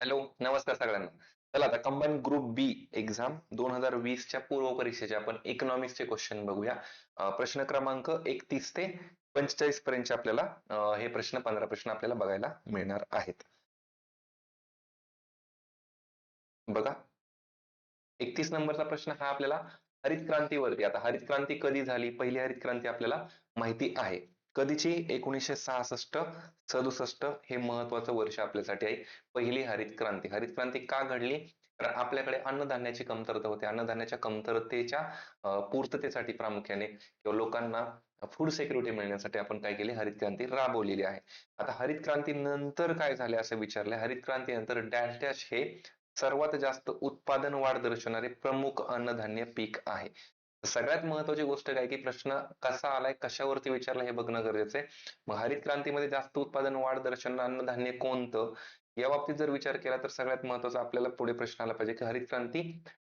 Hello, नमस्कार सगळ्यांना. चला आता कंबाईन ग्रुप बी एक्झाम 2020च्या पूर्व परीक्षेचे आपण इकॉनॉमिक्सचे क्वेश्चन बघूया. प्रश्न क्रमांक 31 ते 45 पर्यंतचे आपल्याला हे प्रश्न 15 प्रश्न आपल्याला बघायला मिळणार आहेत. बघा, 31 नंबरचा प्रश्न हा आपल्याला हरित क्रांतीवरती. आता हरित क्रांती कधी झाली? पहिली हरित क्रांती आपल्याला माहिती आहे. कधीची? 1966 67 हे महत्वाचं वर्ष आपल्यासाठी आहे. पहिली हरित क्रांती. हरित क्रांती का घडली? तर आपल्याकडे अन्नधान्याची कमतरता होती. अन्नधान्याच्या कमतरतेच्या पूर्ततेसाठी प्रामुख्याने किंवा लोकांना फूड सिक्युरिटी मिळण्यासाठी आपण काय केले? हरित क्रांती राबवलेली आहे. आता हरित क्रांती नंतर काय झाले असं विचारले. हरित क्रांती नंतर डॅश डॅश हे सर्वात जास्त उत्पादन वाढ दर्शवणारे प्रमुख अन्नधान्य पीक आहे. सगळ्यात महत्वाची गोष्ट काय की प्रश्न कसा आलाय, कशावरती विचारला हे बघणं गरजेचं आहे. मग हरित क्रांतीमध्ये जास्त उत्पादन वाढ दर्शवणारं अन्नधान्य कोणतं? या बाबतीत जर विचार केला तर सगळ्यात महत्वाचा आपल्याला पुढे प्रश्न आला पाहिजे की हरित क्रांती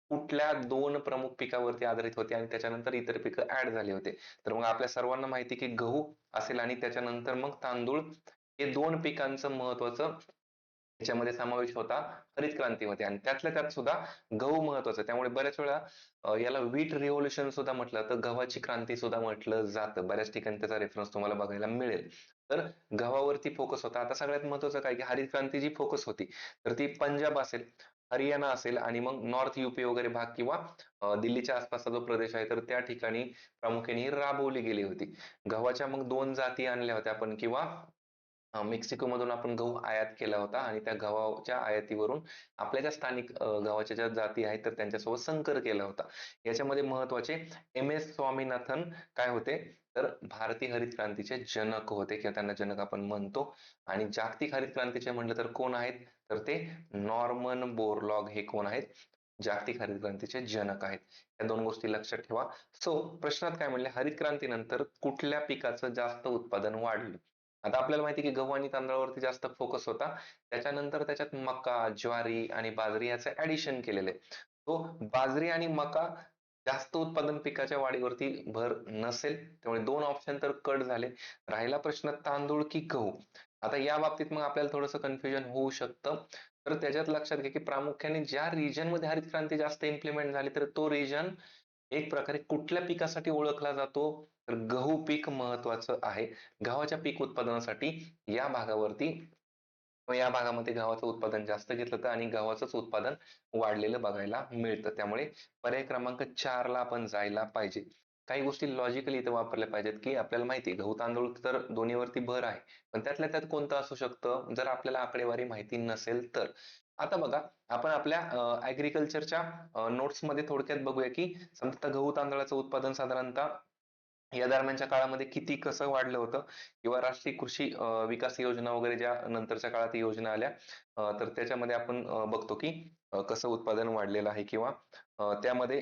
कुठल्या दोन प्रमुख पिकावरती आधारित होती आणि त्याच्यानंतर इतर पिकं ऍड झाले होते. तर मग आपल्या सर्वांना माहिती की गहू असेल आणि त्याच्यानंतर मग तांदूळ, हे दोन पिकांचं महत्वाचं याच्यामध्ये समावेश होता हरित क्रांतीमध्ये आणि त्यातल्या त्यात सुद्धा गहू महत्वाचा. त्यामुळे बऱ्याच वेळा याला व्हीट रिव्होल्युशन सुद्धा म्हटलं तर गव्हाची क्रांती सुद्धा म्हटलं जातं. बऱ्याच ठिकाणी त्याचा रेफरन्स तुम्हाला बघायला मिळेल. तर गव्हावरती फोकस होता. आता सगळ्यात महत्वाचं काय की हरित क्रांती जी फोकस होती तर ती पंजाब असेल, हरियाणा असेल आणि मग नॉर्थ युपी वगैरे भाग किंवा दिल्लीच्या आसपासचा जो प्रदेश आहे तर त्या ठिकाणी प्रामुख्याने ही राबवली गेली होती. गव्हाच्या मग दोन जाती आणल्या होत्या आपण किंवा मेक्सिको मधून आपण गहू आयात केला होता आणि त्या गव्हाच्या आयातीवरून आपल्या ज्या स्थानिक गव्हाच्या ज्या जाती आहेत तर त्यांच्यासोबत संकर केला होता. याच्यामध्ये महत्वाचे एम.एस. स्वामीनाथन काय होते? तर भारतीय हरित क्रांतीचे जनक होते किंवा त्यांना जनक आपण म्हणतो. आणि जागतिक हरित क्रांतीचे म्हटलं तर कोण आहेत? तर ते नॉर्मन बोरलॉग हे कोण आहेत? जागतिक हरित क्रांतीचे जनक आहेत. या दोन गोष्टी लक्षात ठेवा. सो प्रश्नात काय म्हणले? हरित क्रांतीनंतर कुठल्या पिकाचं जास्त उत्पादन वाढलं? आता आपल्याला माहिती आहे की गहू आणि तांदळावरती जास्त फोकस होता. त्याच्यानंतर त्याच्यात मका, ज्वारी आणि बाजरी याचं ऍडिशन केलेलं आहे. तो बाजरी आणि मका जास्त उत्पादन पिकाच्या वाढीवरती भर नसेल. त्यामुळे दोन ऑप्शन तर कट झाले. राहिला प्रश्न तांदूळ की गहू. आता या बाबतीत मग आपल्याला थोडंसं कन्फ्युजन होऊ शकतं. तर त्याच्यात लक्षात घ्या की प्रामुख्याने ज्या रिजन मध्ये हरित क्रांती जास्त इम्प्लिमेंट झाली तर तो रिजन एक प्रकारे कुठल्या पिकासाठी ओळखला जातो? तर गहू पीक महत्वाचं आहे. गव्हाच्या पीक उत्पादनासाठी या भागावरती या भागामध्ये गव्हाचं उत्पादन जास्त घेतलं जातं आणि गव्हाचंच उत्पादन वाढलेलं बघायला मिळतं. त्यामुळे पर्याय क्रमांक 4 ला आपण जायला पाहिजे. काही गोष्टी लॉजिकली इथे वापरल्या पाहिजेत की आपल्याला माहिती आहे गहू तांदूळ तर दोन्हीवरती भर आहे. पण त्यातल्या त्यात कोणतं असू शकतं जर आपल्याला आकडेवारी माहिती नसेल तर. आता बघा, आपण आपल्या ऍग्रीकल्चरच्या नोट्स मध्ये थोडक्यात बघूया की समजा गहू तांदळाचं उत्पादन साधारणतः या दरम्यानच्या काळामध्ये किती कसं वाढलं होतं किंवा राष्ट्रीय कृषी विकास योजना वगैरे ज्या नंतरच्या काळात योजना आल्या तर त्याच्यामध्ये आपण बघतो की कसं उत्पादन वाढलेलं आहे किंवा त्यामध्ये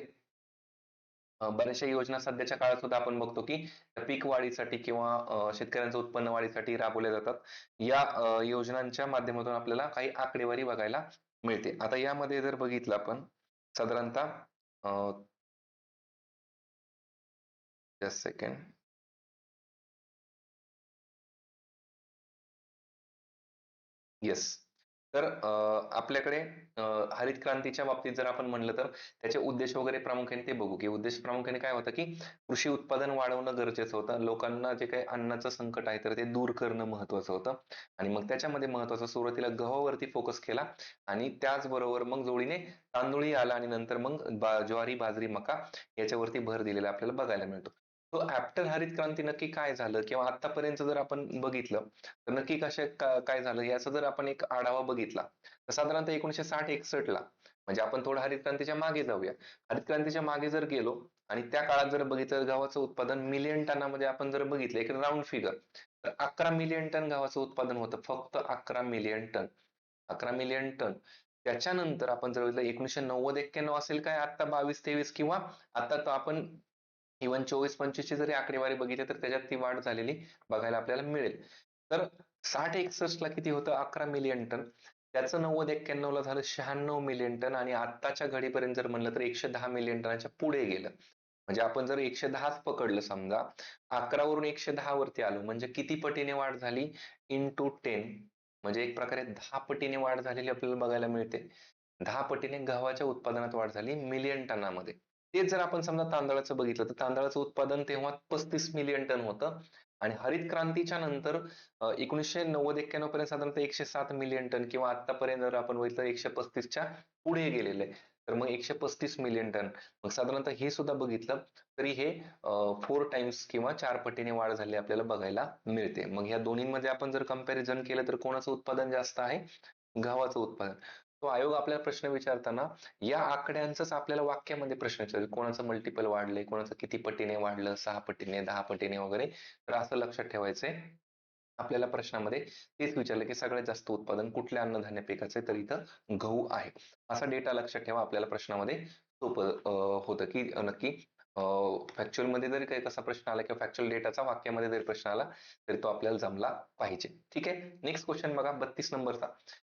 बऱ्याचशा योजना सध्याच्या काळात सुद्धा आपण बघतो की पीक वाढीसाठी किंवा शेतकऱ्यांचं उत्पन्न वाढीसाठी राबवल्या जातात. या योजनांच्या माध्यमातून आपल्याला काही आकडेवारी बघायला मिळते. आता यामध्ये जर बघितलं आपण साधारणतः जस्ट सेकंड. येस. तर आपल्याकडे हरित क्रांतीच्या बाबतीत जर आपण म्हणलं तर त्याचे उद्देश वगैरे प्रामुख्याने ते बघू की उद्देश प्रामुख्याने काय होतं की कृषी उत्पादन वाढवणं गरजेचं होतं. लोकांना जे काही अन्नाचं संकट आहे तर ते दूर करणं महत्वाचं होतं. आणि मग त्याच्यामध्ये महत्वाचं सुरुवातीला गव्हावरती फोकस केला आणि त्याचबरोबर मग जोडीने तांदूळही आला आणि नंतर मग ज्वारी, बाजरी, मका याच्यावरती भर दिलेला आपल्याला बघायला मिळतो. तो आफ्टर हरित क्रांती नक्की काय झालं किंवा आतापर्यंत जर आपण बघितलं तर नक्की काय झालं याचा जर आपण एक आढावा बघितला तर साधारणतः 1960-61 ला म्हणजे आपण थोडं हरित क्रांतीच्या मागे जाऊया. हरित क्रांतीच्या मागे जर गेलो आणि त्या काळात जर बघितलं गव्हाचं उत्पादन मिलियन टनामध्ये आपण जर बघितलं एक राऊंड फिगर तर 11 मिलियन टन गव्हाचं उत्पादन होतं. फक्त 11 मिलियन टन. 11 million ton. त्याच्यानंतर आपण जर बघितलं 1990-91 असेल काय आता 22-23 किंवा आता तर आपण इव्हन 24-25 ची जरी आकडेवारी बघितली तर त्याच्यात ती वाढ झालेली बघायला आपल्याला मिळेल. तर 60-61 ला किती होतं? 11 मिलियन टन. त्याचं 90-91 ला झालं 96 मिलियन टन आणि आत्ताच्या घडीपर्यंत जर म्हणलं तर 110 मिलियन टनाच्या पुढे गेलं. म्हणजे आपण जर 110च पकडलं समजा 11 वरून 110 वरती आलो म्हणजे किती पटीने वाढ झाली? इंटू 10 म्हणजे एक प्रकारे 10 पटीने वाढ झालेली आपल्याला बघायला मिळते. 10 पटीने गव्हाच्या उत्पादनात वाढ झाली मिलियन टनामध्ये. तेच जर आपण समजा तांदळाचं बघितलं तर तांदळाचं उत्पादन तेव्हा 35 मिलियन टन होतं आणि हरित क्रांतीच्या नंतर 1990-91 पर्यंत साधारणतः 107 मिलियन टन किंवा आतापर्यंत जर आपण बघितलं 135च्या पुढे गेलेलं आहे. तर मग 135 मिलियन टन. मग साधारणतः हे सुद्धा बघितलं तरी हे 4 टाइम्स किंवा 4 पटीने वाढ झाली आपल्याला बघायला मिळते. मग ह्या दोन्हींमध्ये आपण जर कंपॅरिझन केलं तर कोणाचं उत्पादन जास्त आहे? गव्हाचं उत्पादन. तो आयोग आपल्याला प्रश्न विचारताना या आकड्यांचाच आपल्याला वाक्यामध्ये प्रश्न विचारेल. कोणाचं मल्टिपल वाढलंय, कोणाचं किती पटीने वाढलं, 6 पटीने, 10 पटीने वगैरे. तर असं लक्षात ठेवायचंय. आपल्याला प्रश्नामध्ये तेच विचारलं की सगळ्यात जास्त उत्पादन कुठल्या अन्नधान्य पिकाचं आहे? तर इथं गहू आहे. असा डेटा लक्षात ठेवा. आपल्याला प्रश्नामध्ये सोपं होतं की नक्की फॅक्च्युअल मध्ये जरी काही कसा प्रश्न आला किंवा फॅक्च्युअल डेटाचा वाक्यामध्ये जरी प्रश्न आला तरी तो आपल्याला जमला पाहिजे. ठीक आहे. नेक्स्ट क्वेश्चन बघा 32 नंबरचा.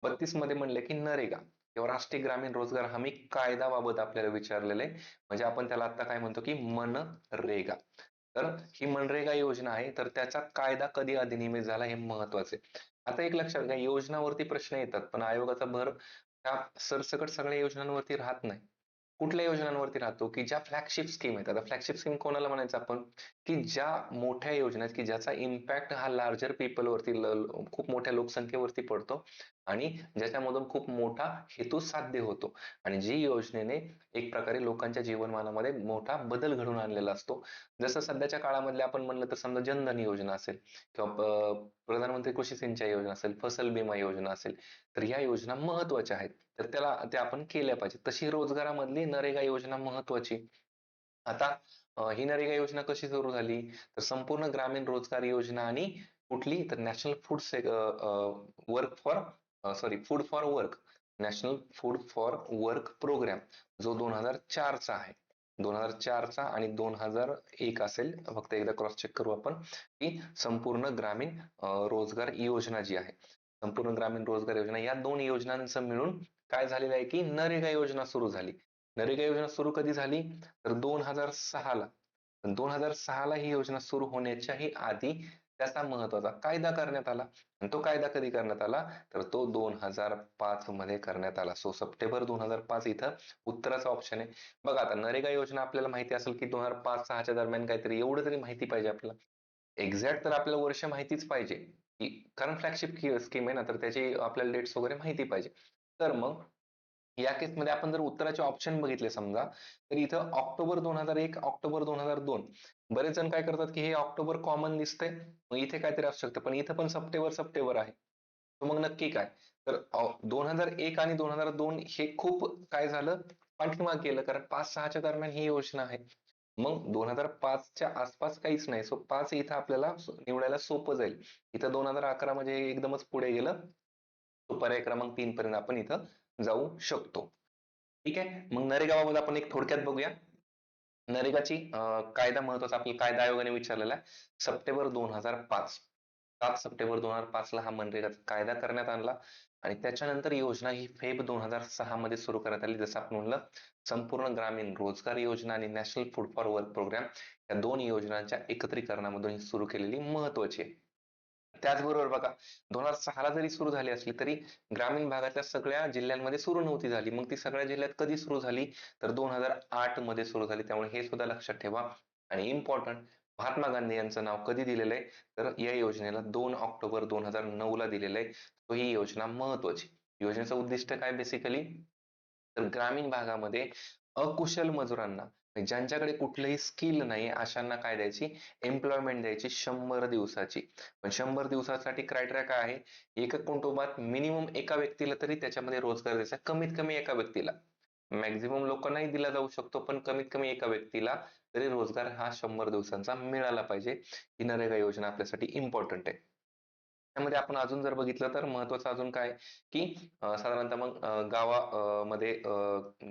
32 मध्ये म्हणले की नरेगा किंवा राष्ट्रीय ग्रामीण रोजगार हमी कायद्याबाबत आपल्याला विचारलेलं आहे. म्हणजे आपण त्याला आता काय म्हणतो की मनरेगा. तर ही मनरेगा योजना आहे तर त्याचा कायदा कधी अधिनियमित झाला हे महत्वाचे. आता एक लक्षात घ्या योजनावरती प्रश्न येतात पण आयोगाचा भर त्या सरसकट सगळ्या योजनांवरती राहत नाही. कुठल्या योजनांवरती राहतो की ज्या फ्लॅगशिप स्कीम आहेत. आता फ्लॅगशिप स्कीम कोणाला म्हणायचं आपण की ज्या मोठ्या योजना आहेत की ज्याचा इम्पॅक्ट हा लार्जर पीपल वरती खूप मोठ्या लोकसंख्येवरती पडतो आणि ज्याच्यामधून खूप मोठा हेतू साध्य होतो आणि जी योजनेने एक प्रकारे लोकांच्या जीवनमानामध्ये मोठा बदल घडवून आणलेला असतो. जसं सध्याच्या काळामधले आपण म्हणलं तर समजा जनधन योजना असेल किंवा प्रधानमंत्री कृषी सिंचाई योजना असेल, फसल बीमा योजना असेल, तर ह्या योजना महत्वाच्या आहेत. तर त्या आपण केल्या पाहिजेत. तशी रोजगारामधली नरेगा योजना महत्वाची. आता ही नरेगा योजना कशी सुरू झाली? तर संपूर्ण ग्रामीण रोजगार योजना आणि कुठली? तर national food work for food for work national food for work programme जो 2004 चा आहे. 2004 चा आणि 2001 असेल फक्त एकदा क्रॉस चेक करू आपण की संपूर्ण ग्रामीण रोजगार योजना जी आहे संपूर्ण ग्रामीण रोजगार योजना या दोन योजनांचं मिळून काय झालेलं आहे की नरेगा योजना सुरू झाली. नरेगा योजना सुरू कधी झाली तर 2006 ला. 2006 ला ही योजना सुरू होण्याच्याही आधी त्याचा महत्वाचा कायदा करण्यात आला आणि तो कायदा कधी करण्यात आला तर तो 2005 मध्ये करण्यात आला. सो सप्टेंबर 2005 इथं उत्तराचा ऑप्शन आहे. बघा आता नरेगा योजना आपल्याला माहिती असेल की 2005-6 च्या दरम्यान काहीतरी एवढं तरी माहिती पाहिजे आपल्याला. एक्झॅक्ट तर आपल्याला वर्ष माहितीच पाहिजे की कारण फ्लॅगशिप स्कीम आहे ना तर त्याची आपल्याला डेट्स वगैरे माहिती पाहिजे. तर मग या केसमध्ये आपण जर उत्तराचे ऑप्शन बघितले समजा तर इथं ऑक्टोबर 2001 ऑक्टोबर 2002 बरेच जण काय करतात की हे ऑक्टोबर कॉमन दिसतंय मग इथे काहीतरी असू शकतं पण इथं पण सप्टेंबर सप्टेंबर आहे. तर मग नक्की काय तर 2001 आणि 2002 हे खूप काय झालं पाठीमागे गेलं कारण 5-6 च्या दरम्यान ही योजना आहे. मग 2005 च्या आसपास काहीच नाही. सो 5 इथं आपल्याला निवडायला सोपं जाईल. इथं 2011 म्हणजे एकदमच पुढे गेलं. तो पर्याय क्रमांक 3 पर्यंत आपण इथं जाऊ शकतो. ठीक आहे. मग नरेगाबाबत आपण एक थोडक्यात बघूया. नरेगाची कायदा महत्वाचा आपल्याला कायदा आयोगाने विचारलेला आहे. सप्टेंबर 2005 7 सप्टेंबर 2005 ला हा मनरेगाचा कायदा करण्यात आणला आणि त्याच्यानंतर योजना ही फेब 2006 मध्ये सुरू करण्यात आली. जसं आपण म्हणलं संपूर्ण ग्रामीण रोजगार योजना आणि national food for work programme या दोन योजनांच्या एकत्रीकरणामधून ही सुरू केलेली महत्वाची आहे. त्याचबरोबर बघा 2006 ला जरी सुरू झाली असली तरी ग्रामीण भागातल्या सगळ्या जिल्ह्यांमध्ये सुरू नव्हती झाली. मग ती सगळ्या जिल्ह्यात कधी सुरू झाली तर 2008 मध्ये सुरू झाली. त्यामुळे हे सुद्धा लक्षात ठेवा आणि इम्पॉर्टंट महात्मा गांधी यांचं नाव कधी दिलेलं आहे तर या योजनेला 2 ऑक्टोबर 2009 ला दिलेलं आहे. तो ही योजना महत्वाची. योजनेचं उद्दिष्ट काय बेसिकली तर ग्रामीण भागामध्ये अकुशल मजुरांना ज्यांच्याकडे कुठलंही स्किल नाही अशांना काय द्यायची एम्प्लॉयमेंट द्यायची 100 दिवसाची. पण 100 दिवसासाठी क्रायटेरिया काय आहे एका कुटुंबात मिनिमम एका व्यक्तीला तरी त्याच्यामध्ये रोजगार द्यायचा कमीत कमी एका व्यक्तीला. मॅक्झिमम लोकांनाही दिला जाऊ शकतो पण कमीत कमी एका व्यक्तीला तरी रोजगार हा 100 दिवसांचा मिळाला पाहिजे. ही नरेगा योजना आपल्यासाठी इम्पॉर्टंट आहे. त्यामध्ये आपण अजून जर बघितलं तर महत्वाचं अजून काय की साधारणतः मग गावामध्ये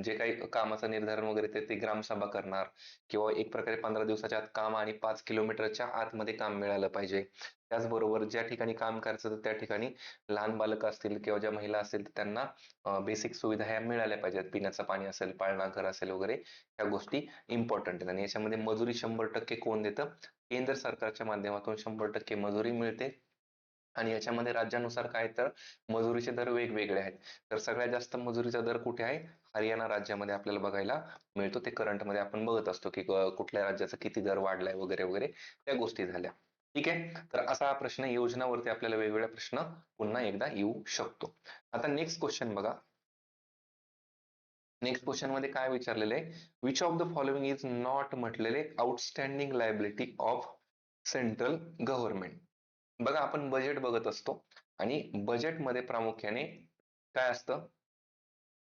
जे काही कामाचं निर्धारण वगैरे ते ग्रामसभा करणार किंवा एक प्रकारे 15 दिवसाच्या आत काम आणि 5 किलोमीटरच्या आतमध्ये काम मिळालं पाहिजे. त्याचबरोबर ज्या ठिकाणी काम करायचं तर त्या ठिकाणी लहान बालक असतील किंवा ज्या महिला असतील तर त्यांना बेसिक सुविधा ह्या मिळाल्या पाहिजेत. पिण्याचं पाणी असेल, पाळणा घर असेल वगैरे ह्या गोष्टी इम्पॉर्टंट आहेत आणि याच्यामध्ये मजुरी 100% कोण देतं? केंद्र सरकारच्या माध्यमातून 100% मजुरी मिळते. आणि याच्यामध्ये राज्यानुसार काय तर मजुरीचे दर वेगवेगळे आहेत. तर सगळ्यात जास्त मजुरीचा दर कुठे आहे? हरियाणा राज्यामध्ये आपल्याला बघायला मिळतो. ते करंट मध्ये आपण बघत असतो की कुठल्या राज्याचा किती दर वाढलाय वगैरे वगैरे त्या गोष्टी झाल्या. ठीक आहे. तर असा हा प्रश्न योजनावरती आपल्याला वेगवेगळ्या प्रश्न पुन्हा एकदा येऊ शकतो. आता नेक्स्ट क्वेश्चन बघा. नेक्स्ट क्वेश्चन मध्ये काय विचारलेलं आहे? Which of the following is not म्हटलेले outstanding liability of central government. बघा आपण बजेट बघत असतो आणि बजेटमध्ये प्रामुख्याने काय असतं?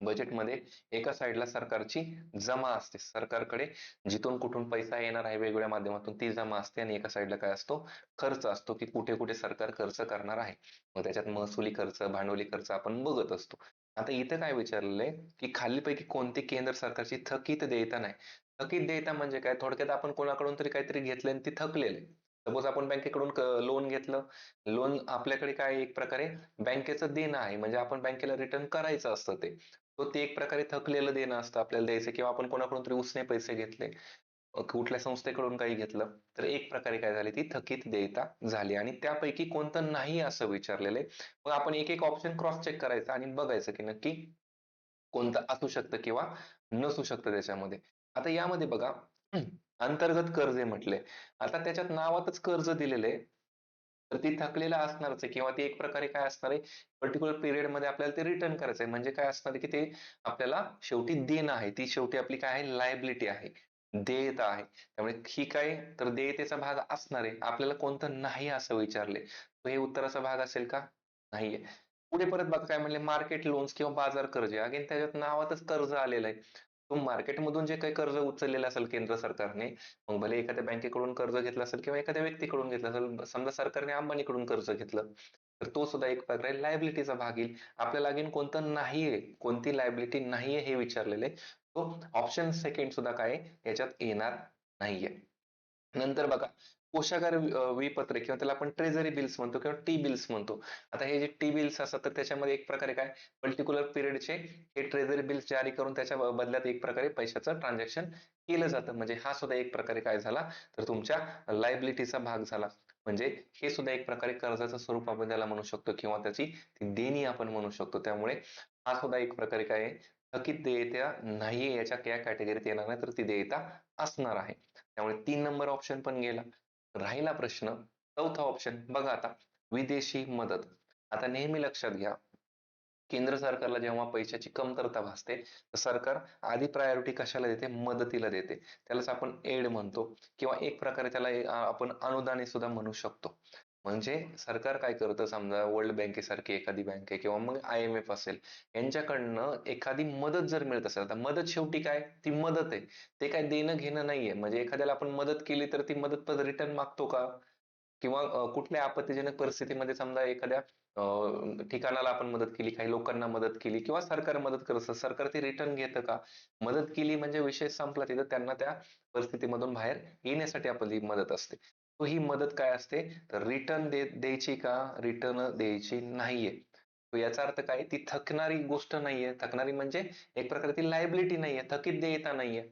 बजेटमध्ये एका साईडला सरकारची जमा असते, सरकारकडे जिथून कुठून पैसा येणार आहे वेगवेगळ्या माध्यमातून ती जमा असते, आणि एका साईडला काय असतो? खर्च असतो, की कुठे कुठे सरकार खर्च करणार आहे. मग त्याच्यात महसुली खर्च, भांडवली खर्च आपण बघत असतो. आता इथं काय विचारलेलं आहे की खालीलपैकी कोणती केंद्र सरकारची थकीत देयता नाही? थकीत देयता म्हणजे काय? थोडक्यात आपण कोणाकडून तरी काहीतरी घेतलं आणि ती थकलेलं आहे. सपोज आपण बँकेकडून लोन घेतलं. लोन आपल्याकडे काय एक प्रकारे बँकेचं देणं आहे, म्हणजे आपण बँकेला रिटर्न करायचं असतं ते. तो ते एक प्रकारे थकलेलं देणं असतं आपल्याला द्यायचं, किंवा आपण कोणाकडून तरी उसने पैसे घेतले, कुठल्या संस्थेकडून काही घेतलं, तर एक प्रकारे काय झाली? ती थकीत देयता झाली. आणि त्यापैकी कोणतं नाही असं विचारलेलं आहे. मग आपण एक एक ऑप्शन क्रॉस चेक करायचं आणि बघायचं की नक्की कोणतं असू शकतं किंवा नसू शकतं त्याच्यामध्ये. आता यामध्ये बघा अंतर्गत कर्ज म्हटले. आता त्याच्यात नावातच कर्ज दिलेलं आहे, तर ती थकलेलं असणारच आहे, किंवा ती एक प्रकारे काय असणार आहे? पर्टिक्युलर पिरियड मध्ये आपल्याला ते रिटर्न करायचं आहे. म्हणजे काय असणार आहे की ते आपल्याला शेवटी देणं आहे, ती शेवटी आपली काय आहे? लायबिलिटी आहे, देयता आहे. त्यामुळे ही काय तर देयतेचा भाग असणार आहे. आपल्याला कोणतं नाही असं विचारले, तर हे उत्तराचा भाग असेल का? नाहीये. पुढे परत बघा काय म्हणले? मार्केट लोन्स किंवा बाजार कर्ज. अगेन त्याच्यात नावातच कर्ज आलेलं आहे. तो मार्केटमधून जे काही कर्ज उचललेलं असेल केंद्र सरकारने, मग भले एखाद्या बँकेकडून कर्ज घेतलं असेल किंवा एखाद्या व्यक्तीकडून घेतलं असेल, समजा सरकारने अंबानीकडून कर्ज घेतलं, तर तो सुद्धा एक प्रकारे लायबिलिटीचा भाग येईल. आपल्याला अगेन कोणतं नाहीये, कोणती लायबिलिटी नाहीये हे विचारलेलं आहे. तो ऑप्शन सेकंड सुद्धा काय याच्यात येणार नाहीये. नंतर बघा कोशागार विपत्रे किंवा त्याला आपण ट्रेझरी बिल्स म्हणतो किंवा टी बिल्स म्हणतो. आता हे जे टी बिल्स असतात तर त्याच्यामध्ये एक प्रकारे काय पर्टिक्युलर पिरियडचे हे ट्रेझरी बिल्स जारी करून त्याच्या बदल्यात एक प्रकारे पैशाचं ट्रान्झॅक्शन केलं जातं. म्हणजे हा सुद्धा एक प्रकारे काय झाला तर तुमच्या लायबिलिटीचा भाग झाला. म्हणजे हे सुद्धा एक प्रकारे कर्जाचं स्वरूप आपण त्याला म्हणू शकतो किंवा त्याची ती देणी आपण म्हणू शकतो. त्यामुळे हा सुद्धा एक प्रकारे काय आहे थकीत देयता नाहीये याच्या या कॅटेगरीत येणार नाही, तर ती देयता असणार आहे. त्यामुळे 3 नंबर ऑप्शन पण गेला. राहिला प्रश्न चौथा ऑप्शन बघा आता विदेशी मदत. आता नेहमी लक्षात घ्या केंद्र सरकारला जेव्हा पैशाची कमतरता भासते तर सरकार आधी प्रायोरिटी कशाला देते? मदतीला देते. त्यालाच आपण एड म्हणतो किंवा एक प्रकारे त्याला आपण अनुदाने सुद्धा म्हणू शकतो. म्हणजे सरकार काय करतं? समजा वर्ल्ड बँकेसारखी एखादी बँक आहे किंवा मग IMF असेल, यांच्याकडनं एखादी मदत जर मिळत असेल, तर मदत शेवटी काय ती मदत आहे, ते काय देणं घेणं नाहीये. म्हणजे एखाद्याला आपण मदत केली तर ती मदत रिटर्न मागतो का? किंवा कुठल्या आपत्तीजनक परिस्थितीमध्ये समजा एखाद्या ठिकाणाला आपण मदत केली, काही लोकांना मदत केली किंवा सरकार मदत करत असतं, सरकार ती रिटर्न घेतं का? मदत केली म्हणजे विषय संपला, तिथं त्यांना त्या परिस्थितीमधून बाहेर येण्यासाठी आपली मदत असते. तो ही मदत काय असते तर रिटर्न द्यायची का? रिटर्न द्यायची नाहीये. तो याचा अर्थ काय? ती थकणारी गोष्ट नाहीये. थकणारी म्हणजे एक प्रकारे ती लायबिलिटी नाहीये, थकीत देयता नाहीये.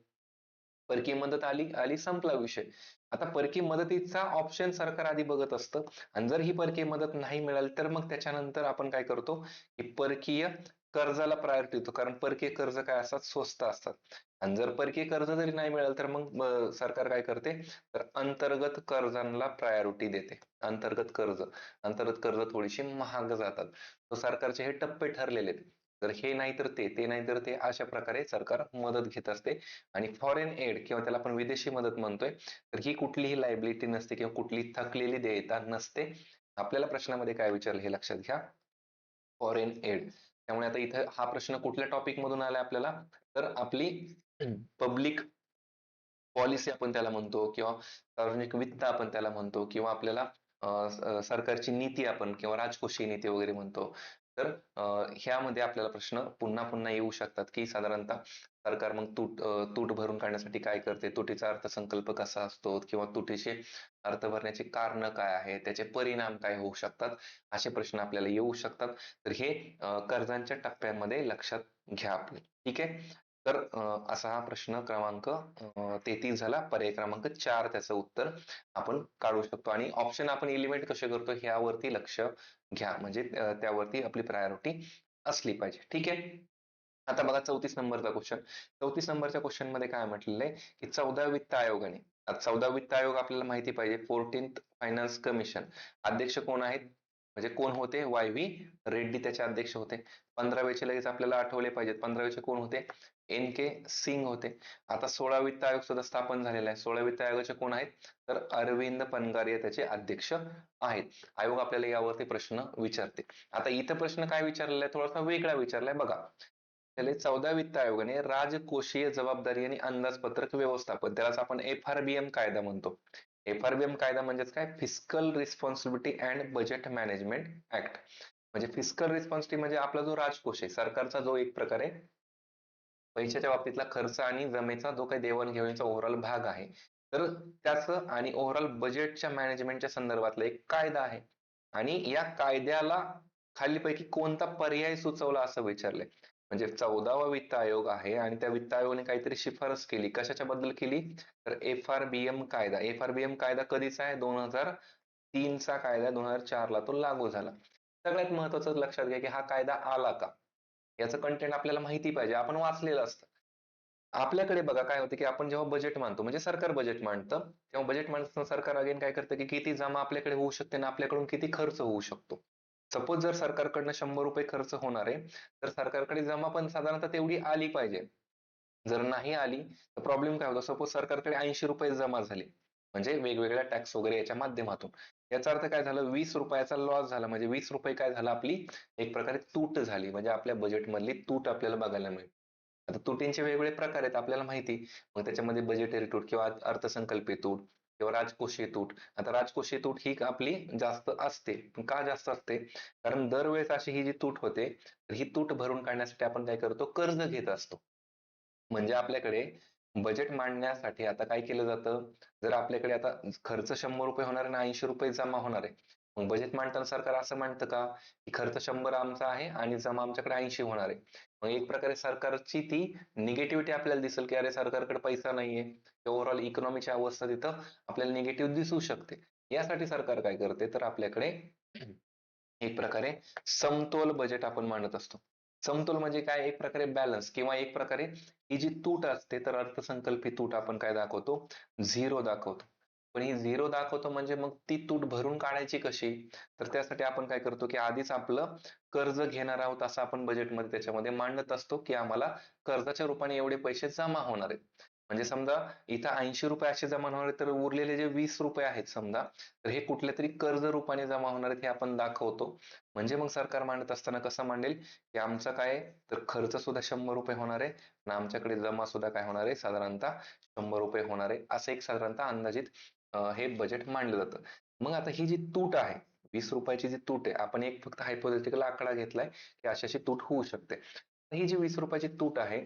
परकीय मदत आली आली संपला विषय. आता परकीय मदतीचा ऑप्शन सरकार आधी बघत असतं, आणि जर ही परकीय मदत नाही मिळाली तर मग त्याच्यानंतर आपण काय करतो की परकीय कर्जाला प्रायोरिटी देतो, कारण परकीय कर्ज काय असतात? स्वस्त असतात. आणि जर परकीय कर्ज जरी नाही मिळालं तर मग सरकार काय करते तर अंतर्गत कर्जांना प्रायोरिटी देते. अंतर्गत कर्ज थोडीशी महाग जातात. तर सरकारचे हे टप्पे ठरलेले आहेत. तर हे नाही तर ते नाही तर ते, अशा प्रकारे सरकार मदत घेत असते. आणि फॉरेन एड किंवा त्याला आपण विदेशी मदत म्हणतोय, तर ही कुठलीही लायबिलिटी नसते किंवा कुठलीही थकलेली देयता नसते. आपल्याला प्रश्नामध्ये काय विचारलं हे लक्षात घ्या, फॉरेन एड. त्यामुळे आता इथं हा प्रश्न कुठल्या टॉपिक मधून आलाय आपल्याला, तर आपली पब्लिक पॉलिसी आपण त्याला म्हणतो किंवा सार्वजनिक वित्त आपण त्याला म्हणतो किंवा आपल्याला सरकारची नीती आपण किंवा राजकोषीय नीती वगैरे म्हणतो. तर ह्यामध्ये आपल्याला प्रश्न पुन्हा पुन्हा येऊ शकतात की साधारणतः सरकार मग तूट भरून काढण्यासाठी काय करते, तुटीचा अर्थसंकल्प कसा असतो किंवा तुटीचे अर्थ भरण्याची कारण काय आहे, त्याचे परिणाम काय होऊ शकतात, असे प्रश्न आपल्याला येऊ शकतात. तर हे कर्जांच्या टप्प्यांमध्ये लक्षात घ्या आपले. ठीक आहे. तर असा हा प्रश्न क्रमांक 33 झाला. पर्याय क्रमांक 4 त्याचं उत्तर आपण काढू शकतो आणि ऑप्शन आपण एलिमेंट कसे करतो ह्यावरती लक्ष घ्या. म्हणजे त्यावरती आपली प्रायोरिटी असली पाहिजे. ठीक आहे. आता बघा 34 नंबरचा क्वेश्चन. 34 नंबरच्या क्वेश्चन मध्ये काय म्हटलेलं आहे की 14 वित्त आयोगाने, आता 14 वित्त आयोग आपल्याला माहिती पाहिजे, 14th फायनान्स कमिशन, अध्यक्ष कोण आहेत, म्हणजे कोण होते, वाय व्ही रेड्डी त्याचे अध्यक्ष होते. 15वेचे लगेच आपल्याला आठवले पाहिजेत. 15वेचे कोण होते, एन के सिंग होते. आता 16 वित्त आयोग सुद्धा स्थापन झालेला आहे. 16 वित्त आयोगाचे कोण आहेत, तर अरविंद पनगारिया त्याचे अध्यक्ष आहेत. आयोग आपल्याला यावरती प्रश्न विचारते. आता इथं प्रश्न काय विचारलेला आहे, थोडासा वेगळा विचारलाय बघा. त्याला 14 वित्त आयोगाने राजकोषीय जबाबदारी आणि अंदाजपत्रक व्यवस्थापन, त्यालाच आपण FRBM कायदा म्हणतो. FRBM कायदा म्हणजेच काय, fiscal responsibility and budget management act. म्हणजे फिस्कल रिस्पॉन्सिबिलिटी म्हणजे आपला जो राजकोष आहे, सरकारचा जो एक प्रकारे पैशाच्या बाबतीतला खर्च आणि जमेचा जो काही देवाणघेवाणीचा ओव्हरऑल भाग आहे, तर त्याचं आणि ओव्हरऑल बजेटच्या मॅनेजमेंटच्या संदर्भातला एक कायदा आहे. आणि या कायद्याला खालीलपैकी कोणता पर्याय सुचवला असं विचारलंय. म्हणजे 14वा वित्त आयोग आहे आणि त्या वित्त आयोगाने काहीतरी शिफारस केली. कशाच्या बद्दल केली, तर FRBM कायदा. FRBM कायदा कधीचा आहे, 2003 चा कायदा, 2004 ला तो लागू झाला. सगळ्यात महत्वाचं लक्षात घ्या की हा कायदा आला का, याचं कंटेंट आपल्याला माहिती पाहिजे, आपण वाचलेलं असतं. आपल्याकडे बघा काय होतं की आपण जेव्हा बजेट मांडतो, म्हणजे सरकार बजेट मांडतं, तेव्हा बजेट मांडताना सरकार अगेन काय करतं की किती जमा आपल्याकडे होऊ शकते आणि आपल्याकडून किती खर्च होऊ शकतो. सपोज जर सरकारकडनं 100 रुपये खर्च होणार आहे, तर सरकारकडे जमा पण साधारणतः तेवढी आली पाहिजे. जर नाही आली तर प्रॉब्लेम काय होतो, सपोज सरकारकडे 80 रुपये जमा झाले, म्हणजे वेगवेगळ्या टॅक्स वगैरे याच्या माध्यमातून, याचा अर्थ काय झालं, 20 रुपयाचा लॉस झाला. म्हणजे 20 रुपये काय झाला, आपली एक प्रकारे तूट झाली. म्हणजे आपल्या बजेटमधली तूट आपल्याला बघायला मिळते. आता तुटींचे वेगवेगळे प्रकार आहेत आपल्याला माहिती. मग त्याच्यामध्ये बजेटरी तूट किंवा अर्थसंकल्पीय तूट किंवा राजकोषीय तूट. आता राजकोषीय तूट ही आपली जास्त असते. पण का जास्त असते, कारण दरवेळेस अशी ही जी तूट होते, तर ही तूट भरून काढण्यासाठी आपण काय करतो, कर्ज घेत असतो. म्हणजे आपल्याकडे बजेट मांडण्यासाठी आता काय केलं जातं, जर आपल्याकडे आता खर्च 100 रुपये होणार आहे आणि 80 रुपये जमा होणार आहे, मग बजेट मांडताना सरकार असं मांडतं का, की खर्च 100 आमचा आहे आणि जमा आमच्याकडे 80 होणार आहे. मग एक प्रकारे सरकारची ती निगेटिव्हिटी आपल्याला दिसेल की अरे सरकारकडे पैसा नाहीये, ओव्हरऑल इकॉनॉमीची अवस्था तिथं आपल्याला निगेटिव्ह दिसू शकते. यासाठी सरकार काय करते, तर आपल्याकडे एक प्रकारे समतोल बजेट आपण मांडत असतो. समतोल म्हणजे काय, एक प्रकारे बॅलन्स किंवा एक प्रकारे ही जी तूट असते, तर अर्थसंकल्पीय तूट आपण काय दाखवतो, झिरो दाखवतो. पण ही झिरो दाखवतो म्हणजे मग ती तूट भरून काढायची कशी, तर त्यासाठी आपण काय करतो की आधीच आपलं कर्ज घेणार आहोत असं आपण बजेटमध्ये त्याच्यामध्ये मांडत असतो की आम्हाला कर्जाच्या रूपाने एवढे पैसे जमा होणार आहेत. म्हणजे समजा इथं 80 रुपये असे जमा होणार आहेत, तर उरलेले जे 20 रुपये आहेत समजा, तर हे कुठल्या तरी कर्ज रूपाने जमा होणार आहेत हे आपण दाखवतो. म्हणजे मग सरकार मांडत असताना कसं मांडेल, की आमचं काय आहे, तर खर्च सुद्धा 100 रुपये होणार आहे आणि आमच्याकडे जमा सुद्धा काय होणार आहे, साधारणतः 100 रुपये होणार आहे, असं एक साधारणतः अंदाजित हे बजेट मांडलं जातं. मग आता ही जी तूट आहे, 20 रुपयाची जी तूट आहे, आपण एक फक्त हायपोथेटिकल आकडा घेतलाय की अशी अशी तूट होऊ शकते. ही जी 20 रुपयाची तूट आहे,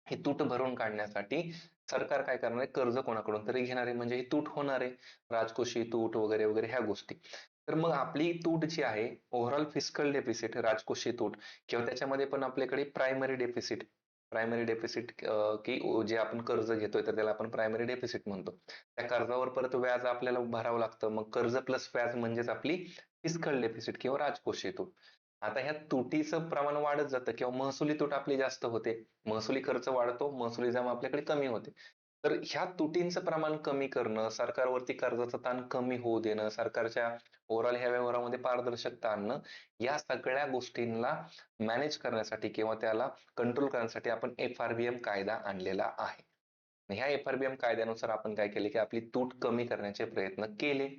ही तूट भरून काढण्यासाठी सरकार काय करणार आहे, कर्ज कोणाकडून तरी घेणार आहे, म्हणजे ही तूट होणार आहे, राजकोषीय तूट वगैरे वगैरे ह्या गोष्टी. तर मग आपली तूट जी आहे, ओव्हरऑल फिस्कल डेफिसिट, राजकोषीय तूट किंवा त्याच्यामध्ये पण आपल्याकडे प्रायमरी डेफिसिट, प्रायमरी डेफिसिट की जे आपण कर्ज घेतोय तर त्याला आपण प्रायमरी डेफिसिट म्हणतो. त्या कर्जावर परत व्याज आपल्याला भरावं लागतं. मग कर्ज प्लस व्याज म्हणजेच आपली फिस्कल डेफिसिट किंवा राजकोषीय तूट. आता ह्या तुटीचं प्रमाण वाढत जातं किंवा महसुली तूट आपली जास्त होते, महसुली खर्च वाढतो, महसुली जमा आपल्याकडे कमी होते. तर ह्या तुटींचं प्रमाण कमी करणं, सरकारवरती कर्जाचा ताण कमी होऊ देणं, सरकारच्या ओव्हरऑल ह्या व्यवहारामध्ये पारदर्शकता आणणं, या सगळ्या गोष्टींना मॅनेज करण्यासाठी किंवा त्याला कंट्रोल करण्यासाठी आपण FRBM कायदा आणलेला आहे. ह्या FRBM कायद्यानुसार आपण काय केले, की आपली तूट कमी करण्याचे प्रयत्न केले.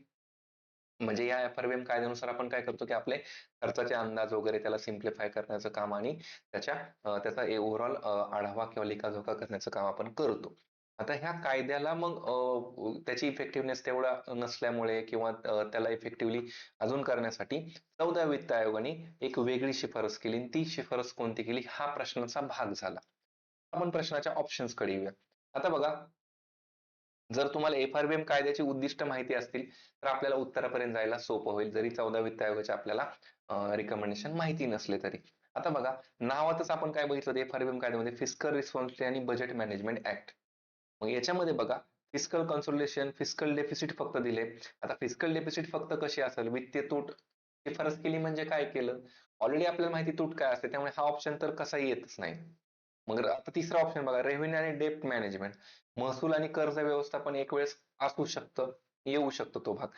म्हणजे या FRBM कायद्यानुसार आपण काय करतो, की आपले खर्चाचे अंदाज वगैरे त्याला सिम्प्लिफाय करण्याचं काम आणि त्याचा ओव्हरऑल आढावा किंवा लेखाजोखा करण्याचं काम आपण करतो. आता ह्या कायद्याला मग त्याची इफेक्टिव्हनेस तेवढा नसल्यामुळे किंवा त्याला इफेक्टिव्हली अजून करण्यासाठी 14 वित्त आयोगाने एक वेगळी शिफारस केली आणि ती शिफारस कोणती केली, हा प्रश्नाचा भाग झाला. आपण प्रश्नाच्या ऑप्शन्स कडे येऊया. आता बघा, जर तुम्हाला FRBM कायद्याची उद्दिष्ट माहिती असतील तर आपल्याला उत्तरापर्यंत जायला सोपं होईल, जरी 14 वित्त आयोगाचे आपल्याला रिकमेंडेशन माहिती नसले तरी. आता बघा, नावातच आपण काय बघितलं ते FRBM कायद्यामध्ये फिस्कल रिस्पॉन्सिबिलिटी आणि बजेट मॅनेजमेंट ऍक्ट. मग याच्यामध्ये बघा, फिस्कल कन्सोलिडेशन, फिस्कल डेफिसिट फक्त दिले. आता फिस्कल डेफिसिट फक्त कशी असेल, वित्तीय तूट शिफारस केली म्हणजे काय केलं, ऑलरेडी आपल्याला माहिती तूट काय असते, त्यामुळे हा ऑप्शन तर कसाही येतच नाही. मग आता तिसरा ऑप्शन बघा, रेव्हेन्यू आणि डेप्ट मॅनेजमेंट, महसूल आणि कर्ज व्यवस्थापन एक वेळेस असू शकतं, येऊ शकतो तो भाग.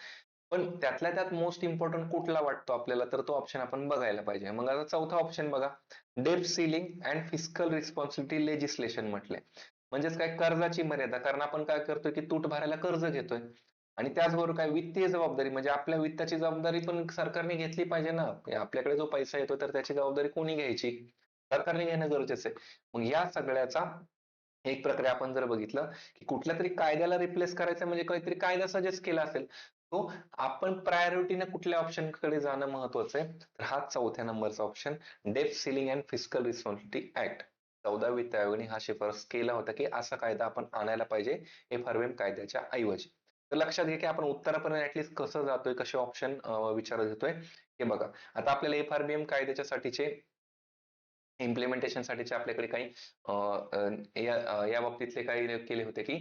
पण त्यातल्या त्यात मोस्ट इम्पॉर्टंट कुठला वाटतो आपल्याला, तर तो ऑप्शन आपण बघायला पाहिजे. मग आता चौथा ऑप्शन बघा, डेप्ट ceiling and fiscal responsibility legislation म्हटलंय. म्हणजेच काय, कर्जाची मर्यादा. कारण आपण काय करतोय की तूट भरायला कर्ज घेतोय, आणि त्याचबरोबर काय, वित्तीय जबाबदारी, म्हणजे आपल्या वित्ताची जबाबदारी पण सरकारने घेतली पाहिजे ना. आपल्याकडे जो पैसा येतो तर त्याची जबाबदारी कोणी घ्यायची, सरकारने घेणं गरजेचं आहे. मग या सगळ्याचा एक प्रकारे आपण जर बघितलं की कुठल्या तरी कायद्याला रिप्लेस करायचं, म्हणजे काहीतरी कायदा सजेस्ट केला असेल, तो आपण प्रायोरिटीने कुठल्या ऑप्शन कडे जाणं महत्वाचं आहे, तर हा चौथ्या नंबरचा ऑप्शन, डेप्ट ceiling and fiscal responsibility act. 14व्या वित्त आयोगाने हा शिफारस केला होता की असा कायदा आपण आणायला पाहिजे FRBM कायद्याच्या ऐवजी. तर लक्षात घ्या की आपण उत्तरापर्यंत ऍटलीस्ट कसं जातोय, कसे ऑप्शन विचारत येतोय हे बघा. आता आपल्याला FRBM कायद्याच्या साठीचे इम्प्लिमेंटेशन साठीचे आपल्याकडे काही या बाबतीतले काही केले होते की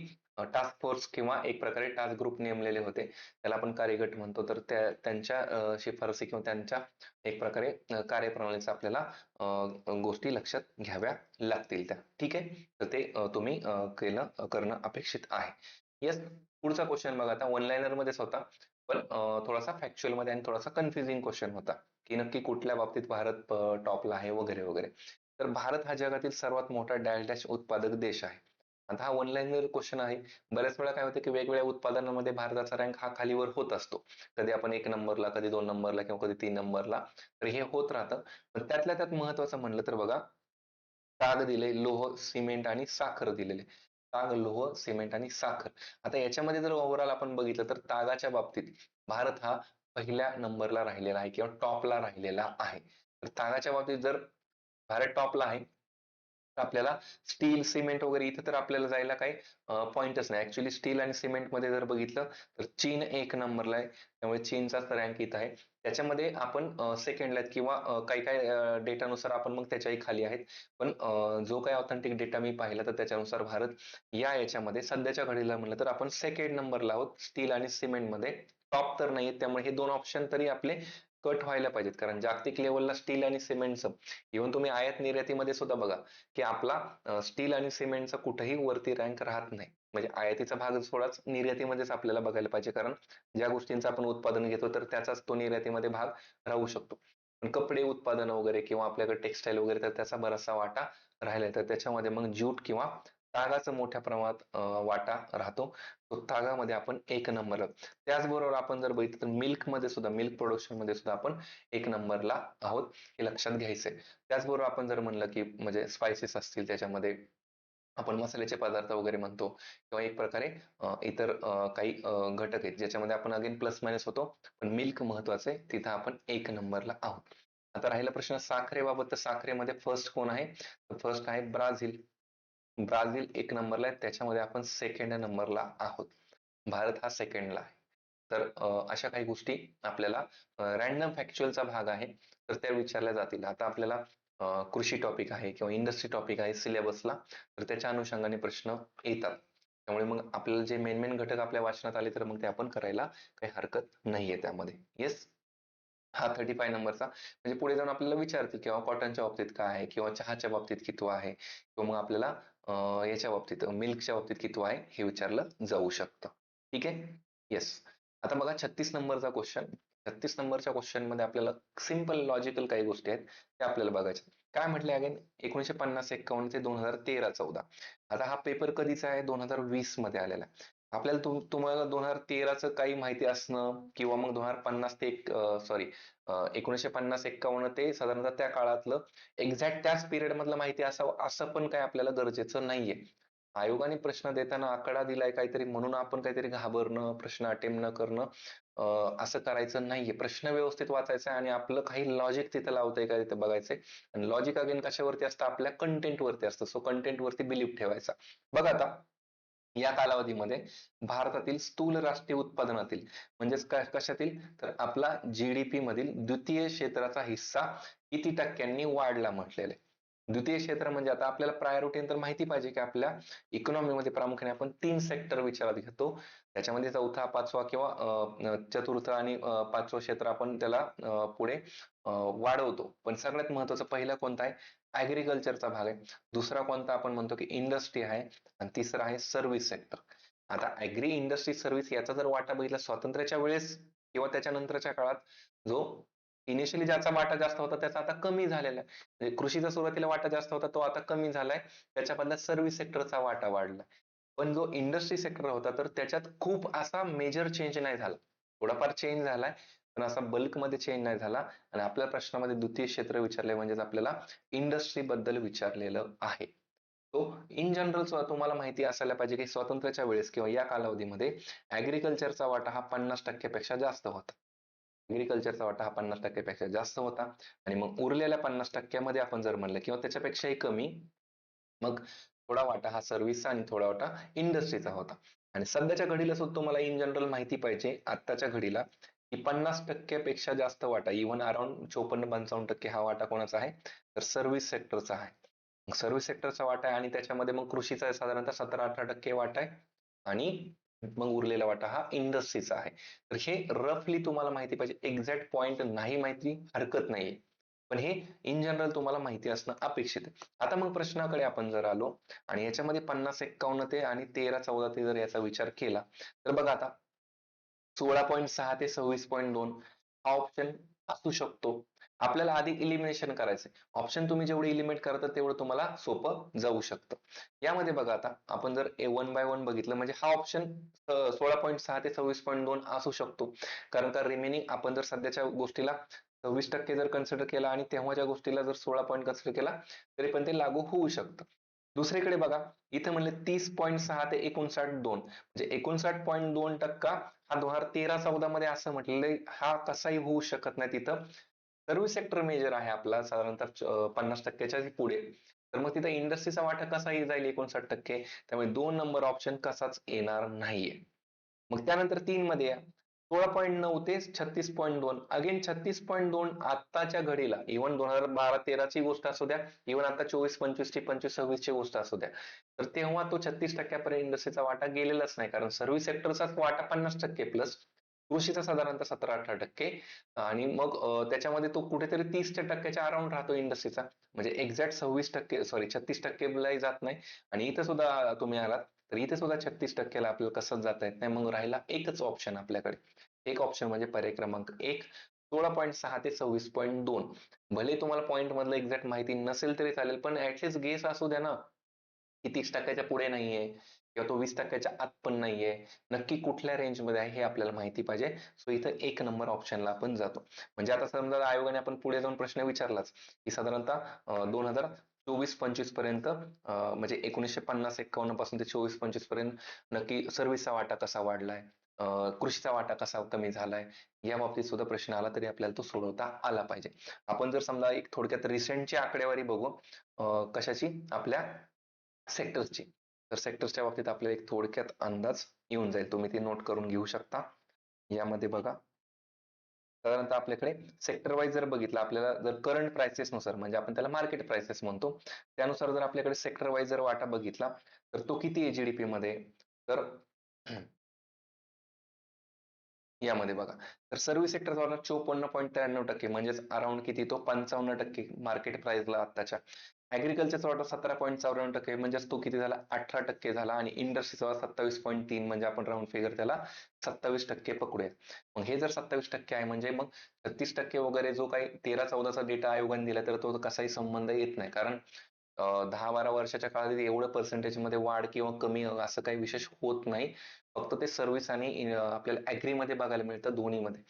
टास्क फोर्स किंवा एक प्रकारे टास्क ग्रुप नेमलेले होते, त्याला आपण कार्यगट म्हणतो. तर त्यांच्या शिफारसी किंवा त्यांच्या एक प्रकारे कार्यप्रणालीचा आपल्याला गोष्टी लक्षात घ्याव्या लागतील त्या. ठीक आहे, तर ते तुम्ही करणं अपेक्षित आहे. येस. पुढचा क्वेश्चन बघा, आता वन लाइनर मध्येच होता, पण थोडासा फॅक्च्युअल मध्ये आणि थोडासा कन्फ्युजिंग क्वेश्चन होता की नक्की कुठल्या बाबतीत भारत टॉपला आहे वगैरे वगैरे. तर भारत हा जगातील सर्वात मोठा डॅश डॅश उत्पादक देश आहे. आता हा वन लाइनर क्वेश्चन आहे. बऱ्याच वेळा काय होतं की वेगवेगळ्या उत्पादनांमध्ये भारताचा रँक हा खालीवर होत असतो. कधी आपण 1 नंबरला, कधी 2 नंबरला किंवा कधी 3 नंबरला, तर हे होत राहतं. पण त्यातल्या त्यात महत्वाचं म्हणलं तर बघा, ताग दिले, लोह, सिमेंट आणि साखर दिलेले. ताग, लोह, सिमेंट आणि साखर. आता याच्यामध्ये जर ओव्हरऑल आपण बघितलं तर तागाच्या बाबतीत भारत हा पहिल्या नंबरला राहिलेला आहे किंवा टॉपला राहिलेला आहे. तर तागाच्या बाबतीत जर भारत टॉपला आहे, तर आपल्याला स्टील, सिमेंट वगैरे इथं तर आपल्याला जायला काही पॉइंटच नाही. ऍक्च्युली स्टील आणि सिमेंट मध्ये जर बघितलं तर चीन 1 नंबरला आहे, त्यामुळे चीनचाच रँक इथं आहे. त्याच्यामध्ये आपण सेकंडला आहेत किंवा काही काही डेटानुसार आपण मग त्याच्याही खाली आहेत. पण जो काही ऑथेंटिक डेटा मी पाहिला तर त्याच्यानुसार भारत या याच्यामध्ये सध्याच्या घडीला म्हणलं तर आपण सेकंड नंबरला आहोत स्टील आणि सिमेंट मध्ये, टॉप तर नाहीये. त्यामुळे हे दोन ऑप्शन तरी आपले कट व्हायला पाहिजेत, कारण जागतिक लेवलला स्टील आणि सिमेंटचं, इव्हन तुम्ही आयात निर्यातीमध्ये सुद्धा बघा की आपला स्टील आणि सिमेंटचा कुठेही वरती रँक राहत नाही. म्हणजे आयातीचा भाग सोडाच, निर्यातीमध्येच आपल्याला बघायला पाहिजे, कारण ज्या गोष्टींचं आपण उत्पादन घेतो तर त्याचाच तो निर्यातीमध्ये भाग राहू शकतो. पण कपडे उत्पादन वगैरे किंवा आपल्याकडे टेक्सटाईल वगैरे, तर त्याचा बराचसा वाटा राहिलाय. तर त्याच्यामध्ये मग ज्यूट किंवा तागाचा मोठ्या प्रमाणात वाटा राहतो. तो तागामध्ये आपण 1 नंबर. त्याचबरोबर आपण जर बघितलं तर मिल्क मध्ये सुद्धा, मिल्क प्रोडक्शन मध्ये सुद्धा आपण 1 नंबरला आहोत, हे लक्षात घ्यायचंय. त्याचबरोबर आपण जर म्हणलं की म्हणजे स्पायसेस असतील, त्याच्यामध्ये आपण मसाल्याचे पदार्थ वगैरे म्हणतो किंवा एक प्रकारे इतर काही घटक आहेत ज्याच्यामध्ये आपण अगेन प्लस मायनस होतो, पण मिल्क महत्वाचं आहे, तिथं आपण 1 नंबरला आहोत. आता राहिला प्रश्न साखरेबाबत, तर साखरेमध्ये फर्स्ट कोण आहे, तर फर्स्ट आहे ब्राझील. ब्राझील 1 नंबरला आहे, त्याच्यामध्ये आपण सेकंड नंबरला आहोत. भारत हा सेकंडला आहे. तर अशा काही गोष्टी आपल्याला रॅन्डम फॅक्च्युअलचा भाग आहे, तर त्या विचारल्या जातील. आता आपल्याला कृषी टॉपिक आहे किंवा इंडस्ट्री टॉपिक आहे सिलेबसला, तर त्याच्या अनुषंगाने प्रश्न येतात. त्यामुळे मग आपल्याला जे मेन मेन घटक आपल्या वाचनात आले तर मग ते आपण करायला काही हरकत नाहीये त्यामध्ये. येस. हा 35 नंबरचा, म्हणजे पुढे जाऊन आपल्याला विचारतील किंवा कॉटनच्या बाबतीत काय आहे किंवा चहाच्या बाबतीत किती आहे किंवा मग आपल्याला याच्या बाबतीत मिल्कच्या बाबतीत किती आहे हे विचारलं जाऊ शकतं. ठीक आहे. येस. आता बघा 36 नंबरचा क्वेश्चन. 36 नंबरच्या क्वेश्चन मध्ये आपल्याला सिंपल लॉजिकल काही गोष्टी आहेत त्या आपल्याला बघायच्या. काय म्हटले अगेन, 1950-51 ते 2013-14. आता हा पेपर कधीचा आहे, 2020 मध्ये आलेला आहे. आपल्याला तुम्हाला 2013चं काही माहिती असणं किंवा मग 2050 ते सॉरी 1950-51 ते साधारणतः त्या काळातलं एक्झॅक्ट त्याच पिरियड मधलं माहिती असावं असं पण काय आपल्याला गरजेचं नाहीये. आयोगाने प्रश्न देताना आकडा दिलाय काहीतरी म्हणून आपण काहीतरी घाबरणं, प्रश्न अटेम्प्ट न करणं असं करायचं नाहीये. प्रश्न व्यवस्थित वाचायचा आणि आपलं काही लॉजिक तिथं लावतंय का तिथं बघायचंय. आणि लॉजिक अगेन कशावरती असतं, आपल्या कंटेंट वरती असतं. सो कंटेंट वरती बिलीव्ह ठेवायचा. बघा आता या कालावधीमध्ये भारतातील स्थूल राष्ट्रीय उत्पादनातील, म्हणजेच कशातील, तर आपला जीडीपी मधील द्वितीय क्षेत्राचा हिस्सा किती टक्क्यांनी वाढला म्हटलेलं आहे. द्वितीय क्षेत्र म्हणजे आता आपल्याला प्रायोरिटी तर माहिती पाहिजे की आपल्या इकॉनॉमीमध्ये प्रामुख्याने आपण 3 सेक्टर विचारात घेतो. त्याच्यामध्ये चौथा, पाचवा किंवा चतुर्थ आणि पाचवं क्षेत्र आपण त्याला पुढे वाढवतो. पण सगळ्यात महत्त्वाचा पहिला कोणता आहे? ऍग्रीकल्चरचा भाग आहे. दुसरा कोणता आपण म्हणतो की इंडस्ट्री आहे आणि तिसरा आहे सर्व्हिस सेक्टर. आता ऍग्री, इंडस्ट्री, सर्व्हिस याचा जर वाटा बघितला स्वातंत्र्याच्या वेळेस किंवा त्याच्या नंतरच्या काळात, जो इनिशियली ज्याचा वाटा जास्त होता त्याचा आता कमी झालेला आहे. म्हणजे कृषीचा सुरुवातीला वाटा जास्त होता तो आता कमी झालाय. त्याच्या बदल्यात सर्व्हिस सेक्टरचा वाटा वाढलाय. पण जो इंडस्ट्री सेक्टर होता तर त्याच्यात खूप असा मेजर चेंज नाही झाला. थोडाफार चेंज झालाय पण असा बल्कमध्ये चेंज नाही झाला. आणि आपल्या प्रश्नामध्ये द्वितीय क्षेत्र विचारले म्हणजेच आपल्याला इंडस्ट्री बद्दल विचारलेलं आहे. तो इन जनरल तुम्हाला माहिती असायला पाहिजे की स्वातंत्र्याच्या वेळेस किंवा या कालावधीमध्ये ऍग्रीकल्चरचा वाटा हा 50% पेक्षा जास्त होता. ऍग्रीकल्चरचा वाटा हा 50% पेक्षा जास्त होता. आणि मग उरलेल्या 50% मध्ये आपण जर म्हणलं किंवा त्याच्यापेक्षाही कमी, मग थोडा वाटा हा सर्व्हिसचा आणि थोडा वाटा इंडस्ट्रीचा होता. आणि सध्याच्या घडीला सुद्धा तुम्हाला इन जनरल माहिती पाहिजे आत्ताच्या घडीला की 50% पेक्षा जास्त वाटा, इव्हन अराउंड 54-55% हा वाटा कोणाचा आहे? तर सर्व्हिस सेक्टरचा आहे. सर्व्हिस सेक्टरचा वाटा आहे आणि त्याच्यामध्ये मग कृषीचा साधारणतः 17-18% वाटा आहे आणि मग उरलेला वाटा हा इंडस्ट्रीचा आहे. तर हे रफली तुम्हाला माहिती पाहिजे. एक्झॅक्ट पॉइंट नाही माहिती हरकत नाहीये, पण हे इन जनरल तुम्हाला माहिती असणं अपेक्षित आहे. आता मग प्रश्नाकडे आपण जर आलो आणि याच्यामध्ये 50-51 ते आणि 13-14 ते जर याचा विचार केला तर बघा आता 16.6 ते 26.2 हा ऑप्शन असू शकतो. आपल्याला आधी इलिमिनेशन करायचंय. ऑप्शन तुम्ही जेवढे इलिमिनेट करता तेवढं तुम्हाला सोपं जाऊ शकतं. यामध्ये बघा आता आपण जर वन बाय वन बघितलं म्हणजे हा ऑप्शन 16.6 ते 26.2 असू शकतो. कारण का रिमेनिंग आपण जर सध्याच्या गोष्टीला 26% जर कन्सिडर केला आणि तेव्हाच्या गोष्टीला जर 16 पॉईंट कन्सिडर केला तरी पण ते लागू होऊ शकतं. दुसरीकडे बघा इथं म्हणले 30.6 ते 59.2 म्हणजे 59.2% हा 2013-14 मध्ये असं म्हटलेलं आहे. हा कसाही होऊ शकत नाही तिथं. सर्व्हिस सेक्टर मेजर आहे आपला साधारणतः 50%च्या पुढे. तर मग तिथं इंडस्ट्रीचा वाटा कसाही जाईल 59%. त्यामुळे 2 नंबर ऑप्शन कसाच येणार नाहीये. मग त्यानंतर 3 मध्ये या 16.9 ते 36.2 अगेन 36.2 आत्ताच्या घडीला इव्हन 2012-13 ची गोष्ट असू द्या, इव्हन आता 24-25 ची 25-26 ची गोष्ट असू द्या, तर तेव्हा तो 36% इंडस्ट्रीचा वाटा गेलेलाच नाही. कारण सर्व्हिस सेक्टरचाच वाटा 50% प्लस कृषीचा साधारणतः 17-18% आणि मग त्याच्यामध्ये तो कुठेतरी 30% अराउंड राहतो इंडस्ट्रीचा. म्हणजे एक्झॅक्ट 36% लाही जात नाही. आणि इथं सुद्धा तुम्ही आलात तर इथे सुद्धा 36% ला आपल्याला कसंच जाता येत नाही. मग राहिला एकच ऑप्शन आपल्याकडे. एक ऑप्शन म्हणजे पर्याय क्रमांक 1 16.6 ते 26.2. भले तुम्हाला पॉईंट मधलं एक्झॅक्ट माहिती नसेल तरी चालेल पण ऍटलीस्ट गेस असू द्या ना की 30%च्या पुढे नाहीये किंवा तो 20%च्या आत पण नाहीये. नक्की कुठल्या रेंज मध्ये आहे हे आपल्याला माहिती पाहिजे. सो इथं 1 नंबर ऑप्शनला आपण जातो. म्हणजे आता समजा आयोगाने आपण पुढे जाऊन प्रश्न विचारलाच की साधारणतः 2024-25 पर्यंत म्हणजे 1950-51 पासून ते 24-25 पर्यंत नक्की सर्व्हिसचा वाटा कसा वाढलाय, कृषीचा वाटा कसा कमी झालाय, या बाबतीत सुद्धा प्रश्न आला तरी आपल्याला तो सोडवता आला पाहिजे. आपण जर समजा एक थोडक्यात रिसेंटची आकडेवारी बघू कशाची आपल्या सेक्टर्सची. तर सेक्टर्सच्या बाबतीत आपल्याला एक थोडक्यात अंदाज येऊन जाईल. तुम्ही ते नोट करून घेऊ शकता. यामध्ये बघा साधारणतः आपल्याकडे सेक्टर वाईज जर बघितलं आपल्याला जर करंट प्राइसेस नुसार म्हणजे आपण त्याला मार्केट प्राइसेस म्हणतो त्यानुसार जर आपल्याकडे सेक्टर वाईज जर वाटा बघितला तर तो किती आहे जीडीपी मध्ये तर यामध्ये बघा तर सर्व्हिस सेक्टरचा वाटा 54.93% म्हणजेच अराउंड किती तो 55% मार्केट प्राइसला आत्ताच्या. ऍग्रीकल्चरचा वाटा 17.54% म्हणजेच तो किती झाला 18% झाला आणि इंडस्ट्रीचा 27.3 म्हणजे आपण राऊंड फिगर त्याला 27% पकडूया. मग हे जर 27% आहे म्हणजे मग 36% वगैरे जो काही 13-14चा डेटा आयोगाने दिला तर तो कसाही संबंध येत नाही. कारण 10-12 वर्षाच्या काळात एवढं पर्सेंटेज मध्ये वाढ किंवा कमी असं काही विशेष होत नाही. फक्त ते सर्व्हिस आणि आपल्याला ऍग्री मध्ये बघायला मिळतं दोन्हीमध्ये.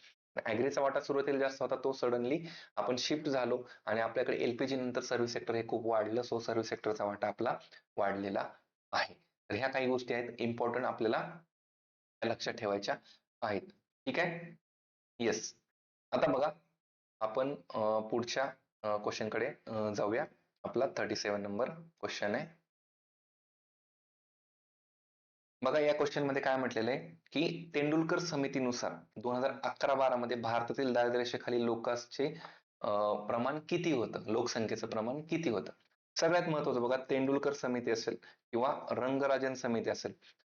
ऍग्रीचा वाटा सुरुवातीला जास्त होता तो सडनली आपण शिफ्ट झालो आणि आपल्याकडे एलपीजी नंतर सर्व्हिस सेक्टर हे खूप वाढलं. सो सर्व्हिस सेक्टरचा वाटा आपला वाढलेला आहे. तर ह्या काही गोष्टी आहेत इम्पॉर्टंट आपल्याला लक्षात ठेवायच्या आहेत. ठीक आहे. येस. आता बघा आपण पुढच्या क्वेश्चन कडे जाऊया. आपला 37 नंबर क्वेश्चन आहे. बघा या क्वेश्चन मध्ये काय म्हटलेलं आहे की तेंडुलकर समितीनुसार 2011-12 मध्ये भारतातील दारिद्र्य रेषेखालील लोकांचे प्रमाण किती होतं, लोकसंख्येचं प्रमाण किती होतं. सगळ्यात महत्वाचं बघा, तेंडुलकर समिती असेल किंवा रंगराजन समिती असेल,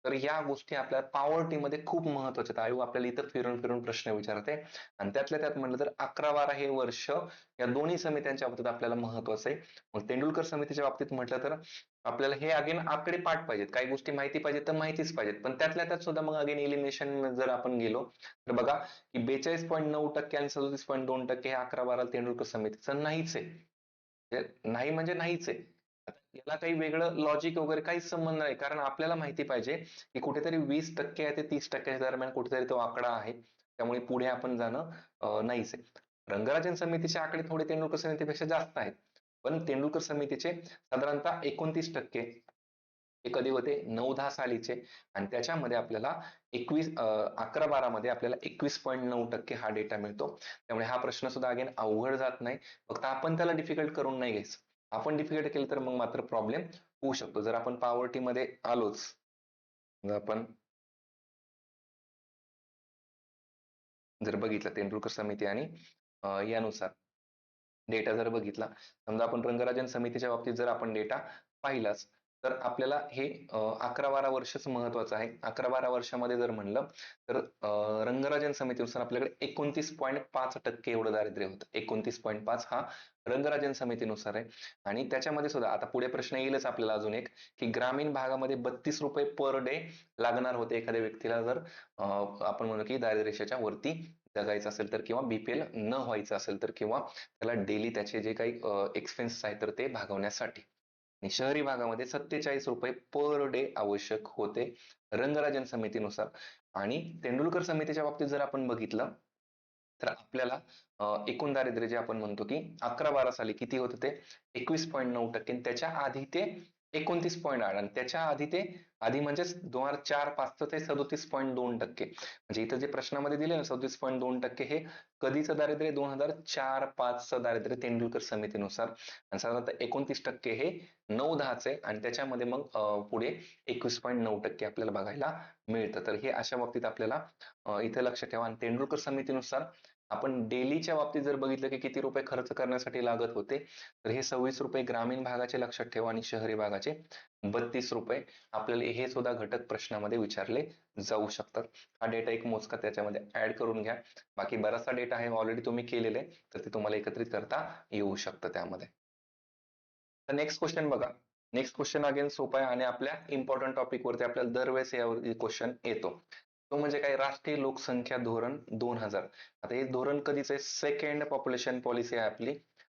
तर या गोष्टी आपल्या पॉवर्टी मध्ये खूप महत्वाच्या आहेत. आयोग आपल्याला इथं फिरून फिरून प्रश्न विचारते आणि त्यातल्या त्यात म्हटलं तर 11-12 हे वर्ष या दोन्ही समित्यांच्या बाबतीत आपल्याला महत्वाचं आहे. मग तेंडुलकर समितीच्या बाबतीत म्हटलं तर आपल्याला हे अगेन आकडे पाठ पाहिजेत, काही गोष्टी माहिती पाहिजेत तर माहितीच पाहिजेत, पण त्यातल्या त्यात सुद्धा मग अगेन एलिमिनेशन जर आपण गेलो तर बघा की 42.9% आणि 37.2% हे 11-12 तेंडुलकर समितीचं नाहीच आहे. नाही म्हणजे नाहीच आहे. याला काही वेगळं लॉजिक वगैरे काहीच संबंध नाही, कारण आपल्याला माहिती पाहिजे की कुठेतरी 20% ते 30% दरम्यान कुठेतरी तो आकडा आहे, त्यामुळे पुढे आपण जाणं नाहीच आहे. रंगराजन समितीचे आकडे थोडे तेंडुलकर समितीपेक्षा जास्त आहेत, पण तेंडुलकर समितीचे साधारणतः 29% हे कधी होते, 9-10 सालीचे, आणि त्याच्यामध्ये आपल्याला 11-12 मध्ये आपल्याला 21.9% हा डेटा मिळतो. त्यामुळे हा प्रश्न सुद्धा अगेन अवघड जात नाही, फक्त आपण त्याला डिफिकल्ट करून नाही घ्यायचं. आपण डिफिकल्ट केलं तर मग मात्र प्रॉब्लेम होऊ शकतो. जर आपण पॉवर्टी मध्ये आलोच, जर आपण जर बघितलं तेंडुलकर समिती आणि यानुसार डेटा जर बघितला, समजा आपण रंगराजन समितीच्या बाबतीत जर आपण डेटा पाहिलाच, तर आपल्याला हे 11-12 वर्षच महत्वाचं आहे. 11-12 वर्षामध्ये जर म्हणलं तर रंगराजन समितीनुसार आपल्याकडे 29.5% एवढं दारिद्र्य होतं. 29.5 हा रंगराजन समितीनुसार आहे. आणि त्याच्यामध्ये सुद्धा आता पुढे प्रश्न येईलच आपल्याला अजून एक, की ग्रामीण भागामध्ये 32 रुपये पर डे लागणार होते एखाद्या व्यक्तीला, जर आपण म्हणू की दारिद्र्य रेषेच्या वरती जगायचं असेल तर, किंवा बीपीएल न व्हायचं असेल तर, किंवा त्याला डेली त्याचे जे काही एक्सपेन्सेस आहेत तर ते भागवण्यासाठी. आणि शहरी भागामध्ये 47 रुपये पर डे आवश्यक होते रंगराजन समितीनुसार. आणि तेंडुलकर समितीच्या बाबतीत जर आपण बघितलं तर आपल्याला एकूण दारिद्र्य जे आपण म्हणतो की 11-12 साली किती होतं ते 21.9%, त्याच्या आधी ते 29.8, आणि त्याच्या आधी ते आधी म्हणजेच 2004-5 ते 37.2%. म्हणजे इथं जे प्रश्नामध्ये दिले ना 37.2%, हे कधीचं दारिद्र्य, 2004-5चं दारिद्र्य तेंडुलकर समितीनुसार. आणि साधारणतः 29% हे 9-10च आहे, आणि त्याच्यामध्ये मग पुढे 21.9% आपल्याला बघायला मिळतं. तर हे अशा बाबतीत आपल्याला इथे लक्ष ठेवा. आणि तेंडुलकर समितीनुसार आपण डेलीच्या बाबतीत जर बघितलं की किती रुपये खर्च करण्यासाठी लागत होते, तर हे 26 रुपये ग्रामीण भागाचे लक्षात ठेवा आणि शहरी भागाचे 32 रुपये. आपल्याला हे सुद्धा घटक प्रश्नामध्ये विचारले जाऊ शकतात. हा डेटा एक मोजका त्याच्यामध्ये ऍड करून घ्या. बाकी बराचसा डेटा आहे ऑलरेडी तुम्ही केलेले, तर ते तुम्हाला एकत्रित करता येऊ शकतं त्यामध्ये. तर नेक्स्ट क्वेश्चन बघा. नेक्स्ट क्वेश्चन अगेन सोपा आहे आणि आपल्या इम्पॉर्टंट टॉपिक वरती आपल्याला दरवेळेस यावर क्वेश्चन येतो. तो म्हणजे काय, राष्ट्रीय लोकसंख्या धोरण 2000. आता हे धोरण कधीच आहे, सेकंड पॉप्युलेशन पॉलिसी आहे आपली,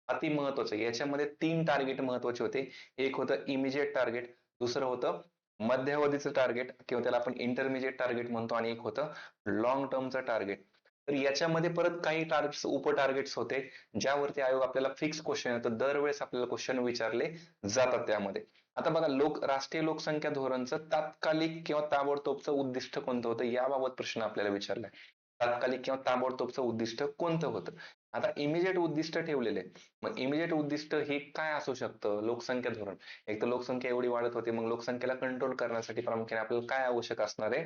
अति महत्वाचं. याच्यामध्ये 3 टार्गेट महत्वाचे होते. एक होतं इमिजिएट टार्गेट, दुसरं होतं मध्यावधीचं टार्गेट किंवा त्याला आपण इंटरमिजिएट टार्गेट म्हणतो, आणि एक होतं लॉंग टर्मचं टार्गेट. तर याच्यामध्ये परत काही टार्गेट्स, उप टार्गेट्स होते, ज्यावरती आयोग आपल्याला फिक्स क्वेश्चन येतो, दरवेळेस आपल्याला क्वेश्चन विचारले जातात त्यामध्ये. आता बघा, राष्ट्रीय लोकसंख्या धोरणचं तात्कालिक किंवा ताबडतोबचं उद्दिष्ट कोणतं होतं, याबाबत प्रश्न आपल्याला विचारलाय. तात्कालिक किंवा ताबडतोबचं उद्दिष्ट कोणतं होतं. आता इमिजिएट उद्दिष्ट ठेवलेले, मग इमिजिएट उद्दिष्ट हे काय असू शकतं. लोकसंख्या धोरण, एक तर लोकसंख्या एवढी वाढत होती, मग लोकसंख्येला कंट्रोल करण्यासाठी प्रामुख्याने आपल्याला काय आवश्यक असणार आहे,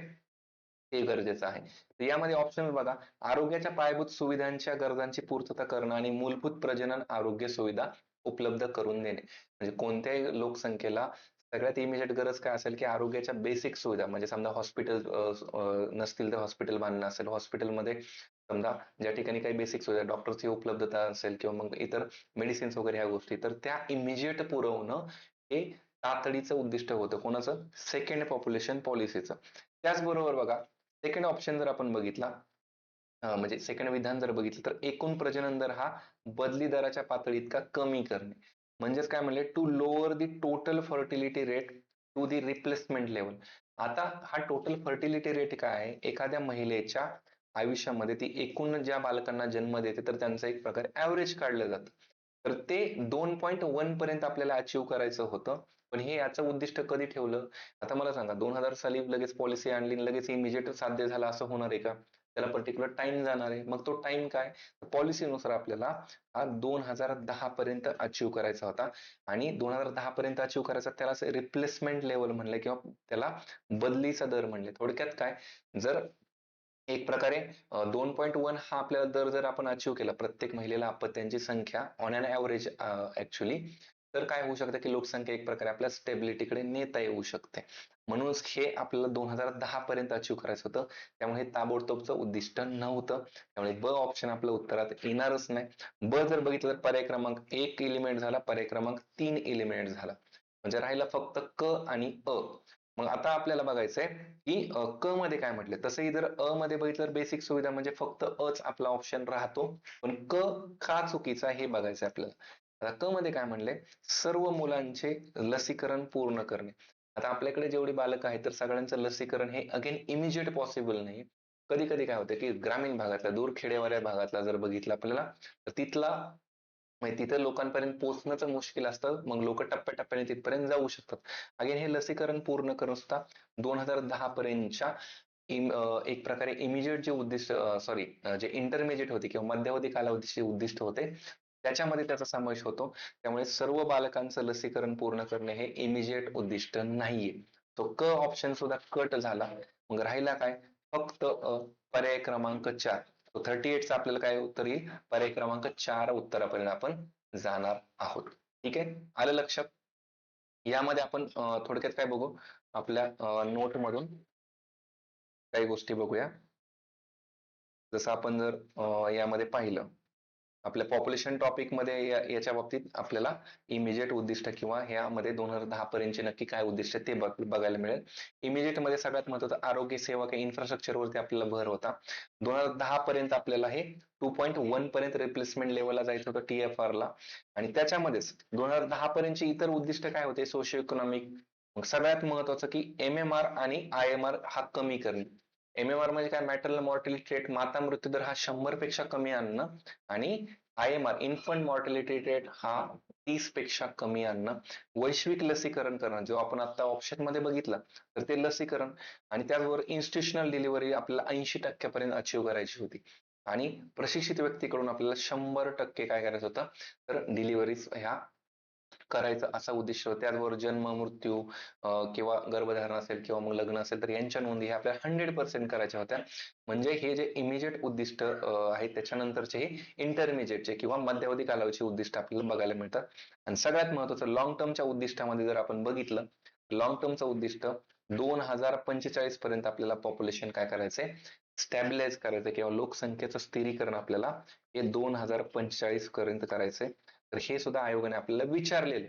ते गरजेचं आहे. तर यामध्ये ऑप्शन बघा, आरोग्याच्या पायाभूत सुविधांच्या गरजांची पूर्तता करणं आणि मूलभूत प्रजनन आरोग्य सुविधा उपलब्ध करून देणे. म्हणजे कोणत्याही लोकसंख्येला सगळ्यात इमिजिएट गरज काय असेल की आरोग्याच्या बेसिक सुविधा, म्हणजे समजा हॉस्पिटल नसतील तर हॉस्पिटल बांधणं असेल, हॉस्पिटलमध्ये समजा ज्या ठिकाणी काही बेसिक सुविधा, डॉक्टरची उपलब्धता असेल किंवा मग इतर मेडिसिन्स वगैरे ह्या गोष्टी, तर त्या इमिजिएट पुरवणं हे तातडीचं उद्दिष्ट होतं कोणाचं, सेकंड पॉप्युलेशन पॉलिसीचं. त्याचबरोबर बघा, सेकंड ऑप्शन जर आपण बघितला, म्हणजे सेकंड विधान जर बघितलं तर एकूण प्रजनन दर हा बदली दराच्या पातळी इतका कमी करणे. म्हणजेच काय म्हणले, to lower the total fertility rate to the replacement level. आता हा टोटल फर्टिलिटी रेट काय आहे, एखाद्या महिलेच्या आयुष्यामध्ये ती एकूण ज्या बालकांना जन्म देते तर त्यांचं एक प्रकारे ऍव्हरेज काढलं जातं, तर ते 2.1 पर्यंत आपल्याला अचीव्ह करायचं होतं. पण हे याचं उद्दिष्ट कधी ठेवलं, आता मला सांगा, 2000 साली लगेच पॉलिसी आणली आणि लगेच इमिजिएट साध्य झालं असं होणार आहे का, त्याला पर्टिक्युलर टाइम जाणार आहे. मग तो टाइम काय, पॉलिसीनुसार आपल्याला हा 2010 पर्यंत अचीव्ह करायचा होता. आणि 2010 पर्यंत अचीव्ह करायचा, त्याला रिप्लेसमेंट लेवल म्हणले किंवा त्याला बदलीचा दर म्हणले. थोडक्यात काय, जर एक प्रकारे 2.1 हा आपल्याला दर जर आपण अचीव्ह केला प्रत्येक महिलेला अपत्यांची संख्या ऑन अन ॲव्हरेज ऍक्च्युली, तर काय होऊ शकतं की लोकसंख्या एक प्रकारे आपल्या स्टेबिलिटीकडे नेता येऊ शकते. म्हणूनच हे आपल्याला 2010 पर्यंत अचीव्ह करायचं होतं. त्यामुळे हे ताबडतोबचं उद्दिष्ट नव्हतं. त्यामुळे ब ऑप्शन आपल्या उत्तरात येणारच नाही. ब जर बघितलं तर पर्याय क्रमांक 1 एलिमिनेट झाला, पर्याय क्रमांक 3 एलिमिनेट झाला. म्हणजे राहिला फक्त क आणि अ. मग आता आपल्याला बघायचंय की क मध्ये काय म्हटले. तसंही जर अ मध्ये बघितलं तर बेसिक सुविधा म्हणजे फक्त अच आपला ऑप्शन राहतो. पण क का चुकीचा हे बघायचं आपल्याला. आता क मध्ये काय म्हणले, सर्व मुलांचे लसीकरण पूर्ण करणे. आता आपल्याकडे जेवढी बालकं आहेत तर सगळ्यांचं लसीकरण हे अगेन इमिजिएट पॉसिबल नाही. कधी कधी काय होतं की ग्रामीण भागातल्या दूर खेडेवाऱ्या भागातला जर बघितलं आपल्याला तर तिथला म्हणजे तिथे लोकांपर्यंत पोहोचणंच मुश्किल असतं. मग लोक टप्प्याटप्प्याने तिथपर्यंत जाऊ शकतात. अगेन हे लसीकरण पूर्ण करून सुद्धा 2010 पर्यंतच्या एक प्रकारे इमिजिएट जे उद्दिष्ट सॉरी जे इंटरमिजिएट होते किंवा मध्यावधी कालावधीचे उद्दिष्ट होते त्याच्यामध्ये त्याचा समावेश होतो. त्यामुळे सर्व बालकांचं लसीकरण पूर्ण करणे हे इमिजिएट उद्दिष्ट नाहीये. तो क ऑप्शन सुद्धा कट झाला. मग राहिला काय, फक्त पर्याय क्रमांक 4. 38 चा आपल्याला काय उत्तर येईल, पर्याय क्रमांक 4 उत्तरापर्यंत आपण जाणार आहोत. ठीक आहे, आलं लक्षात. यामध्ये आपण थोडक्यात काय बघू, आपल्या नोट मधून काही गोष्टी बघूया. जसं आपण जर यामध्ये पाहिलं आपल्या पॉप्युलेशन टॉपिक मध्ये याच्या बाबतीत आपल्याला इमिजिएट उद्दिष्ट किंवा ह्यामध्ये 2010 पर्यंतचे नक्की काय उद्दिष्ट ते बघायला मिळेल. इमिजिएट मध्ये सगळ्यात महत्वाचं आरोग्य सेवा किंवा इन्फ्रास्ट्रक्चर वरती आपल्याला भर होता. 2010 पर्यंत आपल्याला हे 2.1 पर्यंत रिप्लेसमेंट लेवलला जायचं होतं TFR ला. आणि त्याच्यामध्येच 2010 पर्यंतचे इतर उद्दिष्ट काय होते, सोशिओ इकॉनॉमिक. मग सगळ्यात महत्वाचं की MMR आणि IMR हा कमी करणे. MMR म्हणजे काय, मॅटर्नल मॉर्टॅलिटी रेट, माता मृत्यू दर हा 100 पेक्षा कमी आणणं. आणि IMR इन्फंट मॉर्टॅलिटी रेट हा 30 पेक्षा कमी आणणं. वैश्विक लसीकरण करणं, जो आपण आता ऑप्शन मध्ये बघितलं तर ते लसीकरण. आणि त्याचबरोबर इन्स्टिट्यूशनल डिलिव्हरी आपल्याला 80% पर्यंत अचीव्ह करायची होती. आणि प्रशिक्षित व्यक्तीकडून आपल्याला 100% काय करायचं होतं, तर डिलिव्हरीज ह्या करायचं असा उद्दिष्ट होता. त्याचबरोबर जन्म मृत्यू किंवा गर्भधारणा असेल किंवा मग लग्न असेल तर यांच्या नोंदी ह्या आपल्याला 100% करायच्या होत्या. म्हणजे हे जे इमिजिएट उद्दिष्ट आहेत त्याच्यानंतरचे हे इंटरमिजिएटचे किंवा मध्यावधी कालावधीचे उद्दिष्ट आपल्याला बघायला मिळतात. आणि सगळ्यात महत्वाचं लॉंग टर्मच्या उद्दिष्टामध्ये जर आपण बघितलं, लॉंग टर्मचं उद्दिष्ट 2045 पर्यंत आपल्याला पॉप्युलेशन काय करायचंय, स्टॅबिलाईज करायचं किंवा लोकसंख्येचं स्थिरीकरण आपल्याला हे 2045 पर्यंत करायचंय. तर हे सुद्धा आयोगाने आपल्याला विचारलेले.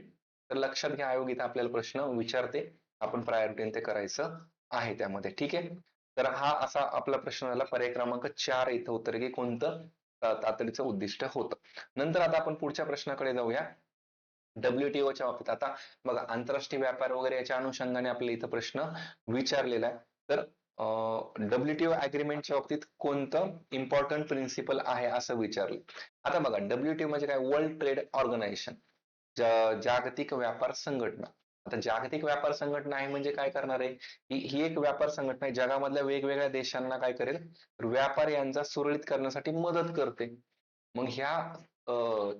तर लक्षात घ्या, आयोग इथे आपल्याला प्रश्न विचारते, आपण प्रायोरिटीने ते करायचं आहे त्यामध्ये. ठीक आहे, तर हा असा आपला प्रश्न झाला. पर्याय क्रमांक 4 इथं उत्तर की कोणतं तातडीचं उद्दिष्ट होतं. नंतर आता आपण पुढच्या प्रश्नाकडे जाऊया. WTO च्या बाबतीत आता बघा, आंतरराष्ट्रीय व्यापार वगैरे याच्या अनुषंगाने आपल्याला इथं प्रश्न विचारलेला आहे. तर WTO अग्रीमेंटच्या बाबतीत कोणतं इम्पॉर्टंट प्रिन्सिपल आहे असं विचारलं. आता बघा, WTO म्हणजे काय, वर्ल्ड ट्रेड ऑर्गनायझेशन, जागतिक व्यापार संघटना. आता जागतिक व्यापार संघटना आहे म्हणजे काय करणार आहे, ही एक व्यापार संघटना आहे जगामधल्या वेगवेगळ्या देशांना काय करेल, व्यापार यांचा सुरळीत करण्यासाठी मदत करते. मग ह्या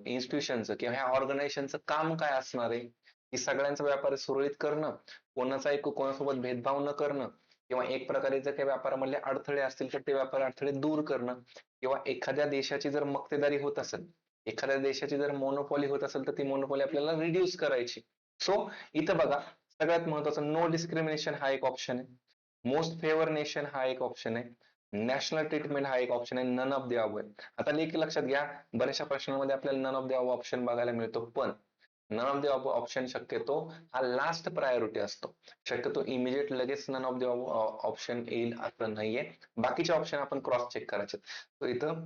इन्स्टिट्यूशनचं किंवा ह्या ऑर्गनायझेशनचं काम काय असणार आहे, की सगळ्यांचा व्यापार सुरळीत करणं, कोणासोबत भेदभाव न करणं, किंवा एक प्रकारे जर काही व्यापारामधले अडथळे असतील तर ते व्यापार अडथळे दूर करणं, किंवा एखाद्या देशाची जर मक्तेदारी होत असेल, एखाद्या देशाची जर मोनोपॉली होत असेल तर ती मोनोपॉली आपल्याला रिड्यूस करायची. सो इथं बघा, सगळ्यात महत्वाचं नो डिस्क्रिमिनेशन हा एक ऑप्शन आहे. मोस्ट फेवर नेशन हा एक ऑप्शन आहे. नॅशनल ट्रीटमेंट हा एक ऑप्शन आहे. नन ऑफ द अबव आहे. आता लेखी लक्षात घ्या, बऱ्याचशा प्रश्नांमध्ये आपल्याला none of the above option बघायला मिळतो, पण none of the above option शक्यतो हा लास्ट प्रायोरिटी असतो. शक्यतो इमिजिएट लगेच none of the above option येईल असं नाहीये. बाकीचे ऑप्शन आपण क्रॉस चेक करायचे. तर इथं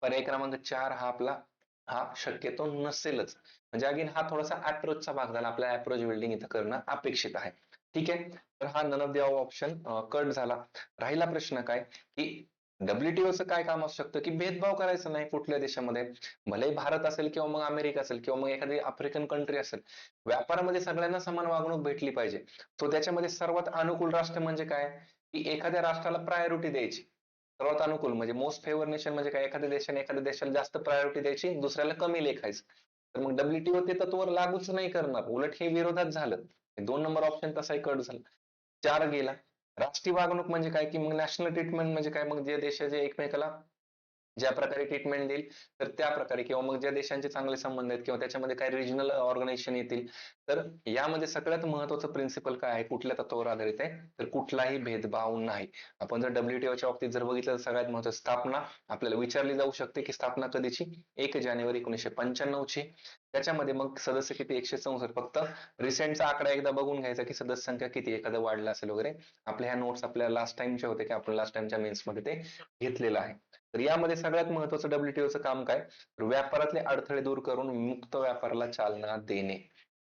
पर्याय क्रमांक 4 हा आपला हा शक्यतो नसेलच. म्हणजे अगेन हा थोडासा अप्रोचचा भाग झाला. आपला अप्रोच बिल्डिंग इथं करणं अपेक्षित आहे. ठीक आहे, तर हा none of the above option cut झाला. राहिला प्रश्न काय, की WTOचं काय काम असू शकतं, की भेदभाव करायचा नाही कुठल्या देशामध्ये, भले भारत असेल किंवा मग अमेरिका असेल किंवा मग एखादी आफ्रिकन कंट्री असेल, व्यापारामध्ये सगळ्यांना समान वागणूक भेटली पाहिजे. तो त्याच्यामध्ये सर्वात अनुकूल राष्ट्र म्हणजे काय, की एखाद्या राष्ट्राला प्रायोरिटी द्यायची. सर्वात अनुकूल म्हणजे मोस्ट फेवर नेशन म्हणजे काय, एखाद्या देशाने एखाद्या देशाला जास्त प्रायोरिटी द्यायची, दुसऱ्याला कमी लेखायचं. तर मग WTO ते तत्व लागूच नाही करणार, उलट हे विरोधात झालं. 2 नंबर ऑप्शन तसाही कट झाला. 4 गेला. राष्ट्रीय वागणूक म्हणजे काय, की मग नॅशनल ट्रीटमेंट म्हणजे काय, मग जे देशाचे एकमेकाला ज्या प्रकारे ट्रीटमेंट देईल तर त्या प्रकारे, किंवा मग ज्या देशांचे चांगले संबंध आहेत किंवा त्याच्यामध्ये काही रिजनल ऑर्गनायझेशन येतील, तर यामध्ये सगळ्यात महत्वाचं प्रिन्सिपल काय आहे, कुठल्या तत्वावर आधारित आहे, तर कुठलाही भेदभाव नाही. आपण जर WTOच्या बाबतीत जर बघितलं तर सगळ्यात महत्वाचं स्थापना आपल्याला विचारली जाऊ शकते, की स्थापना कधीची, 1 जानेवारी 1995 ची. त्याच्यामध्ये मग सदस्य किती, 164. फक्त रिसेंटचा आकडा एकदा बघून घ्यायचा की सदस्य संख्या किती, एखादं वाढलं असेल वगैरे. आपल्या ह्या नोट्स आपल्या लास्ट टाइमच्या होते, की आपण लास्ट टाइमच्या मेन्स मध्ये ते घेतलेलं आहे. तर यामध्ये सगळ्यात महत्वाचं WTOचं काम काय, तर व्यापारातले अडथळे दूर करून मुक्त व्यापाराला चालना देणे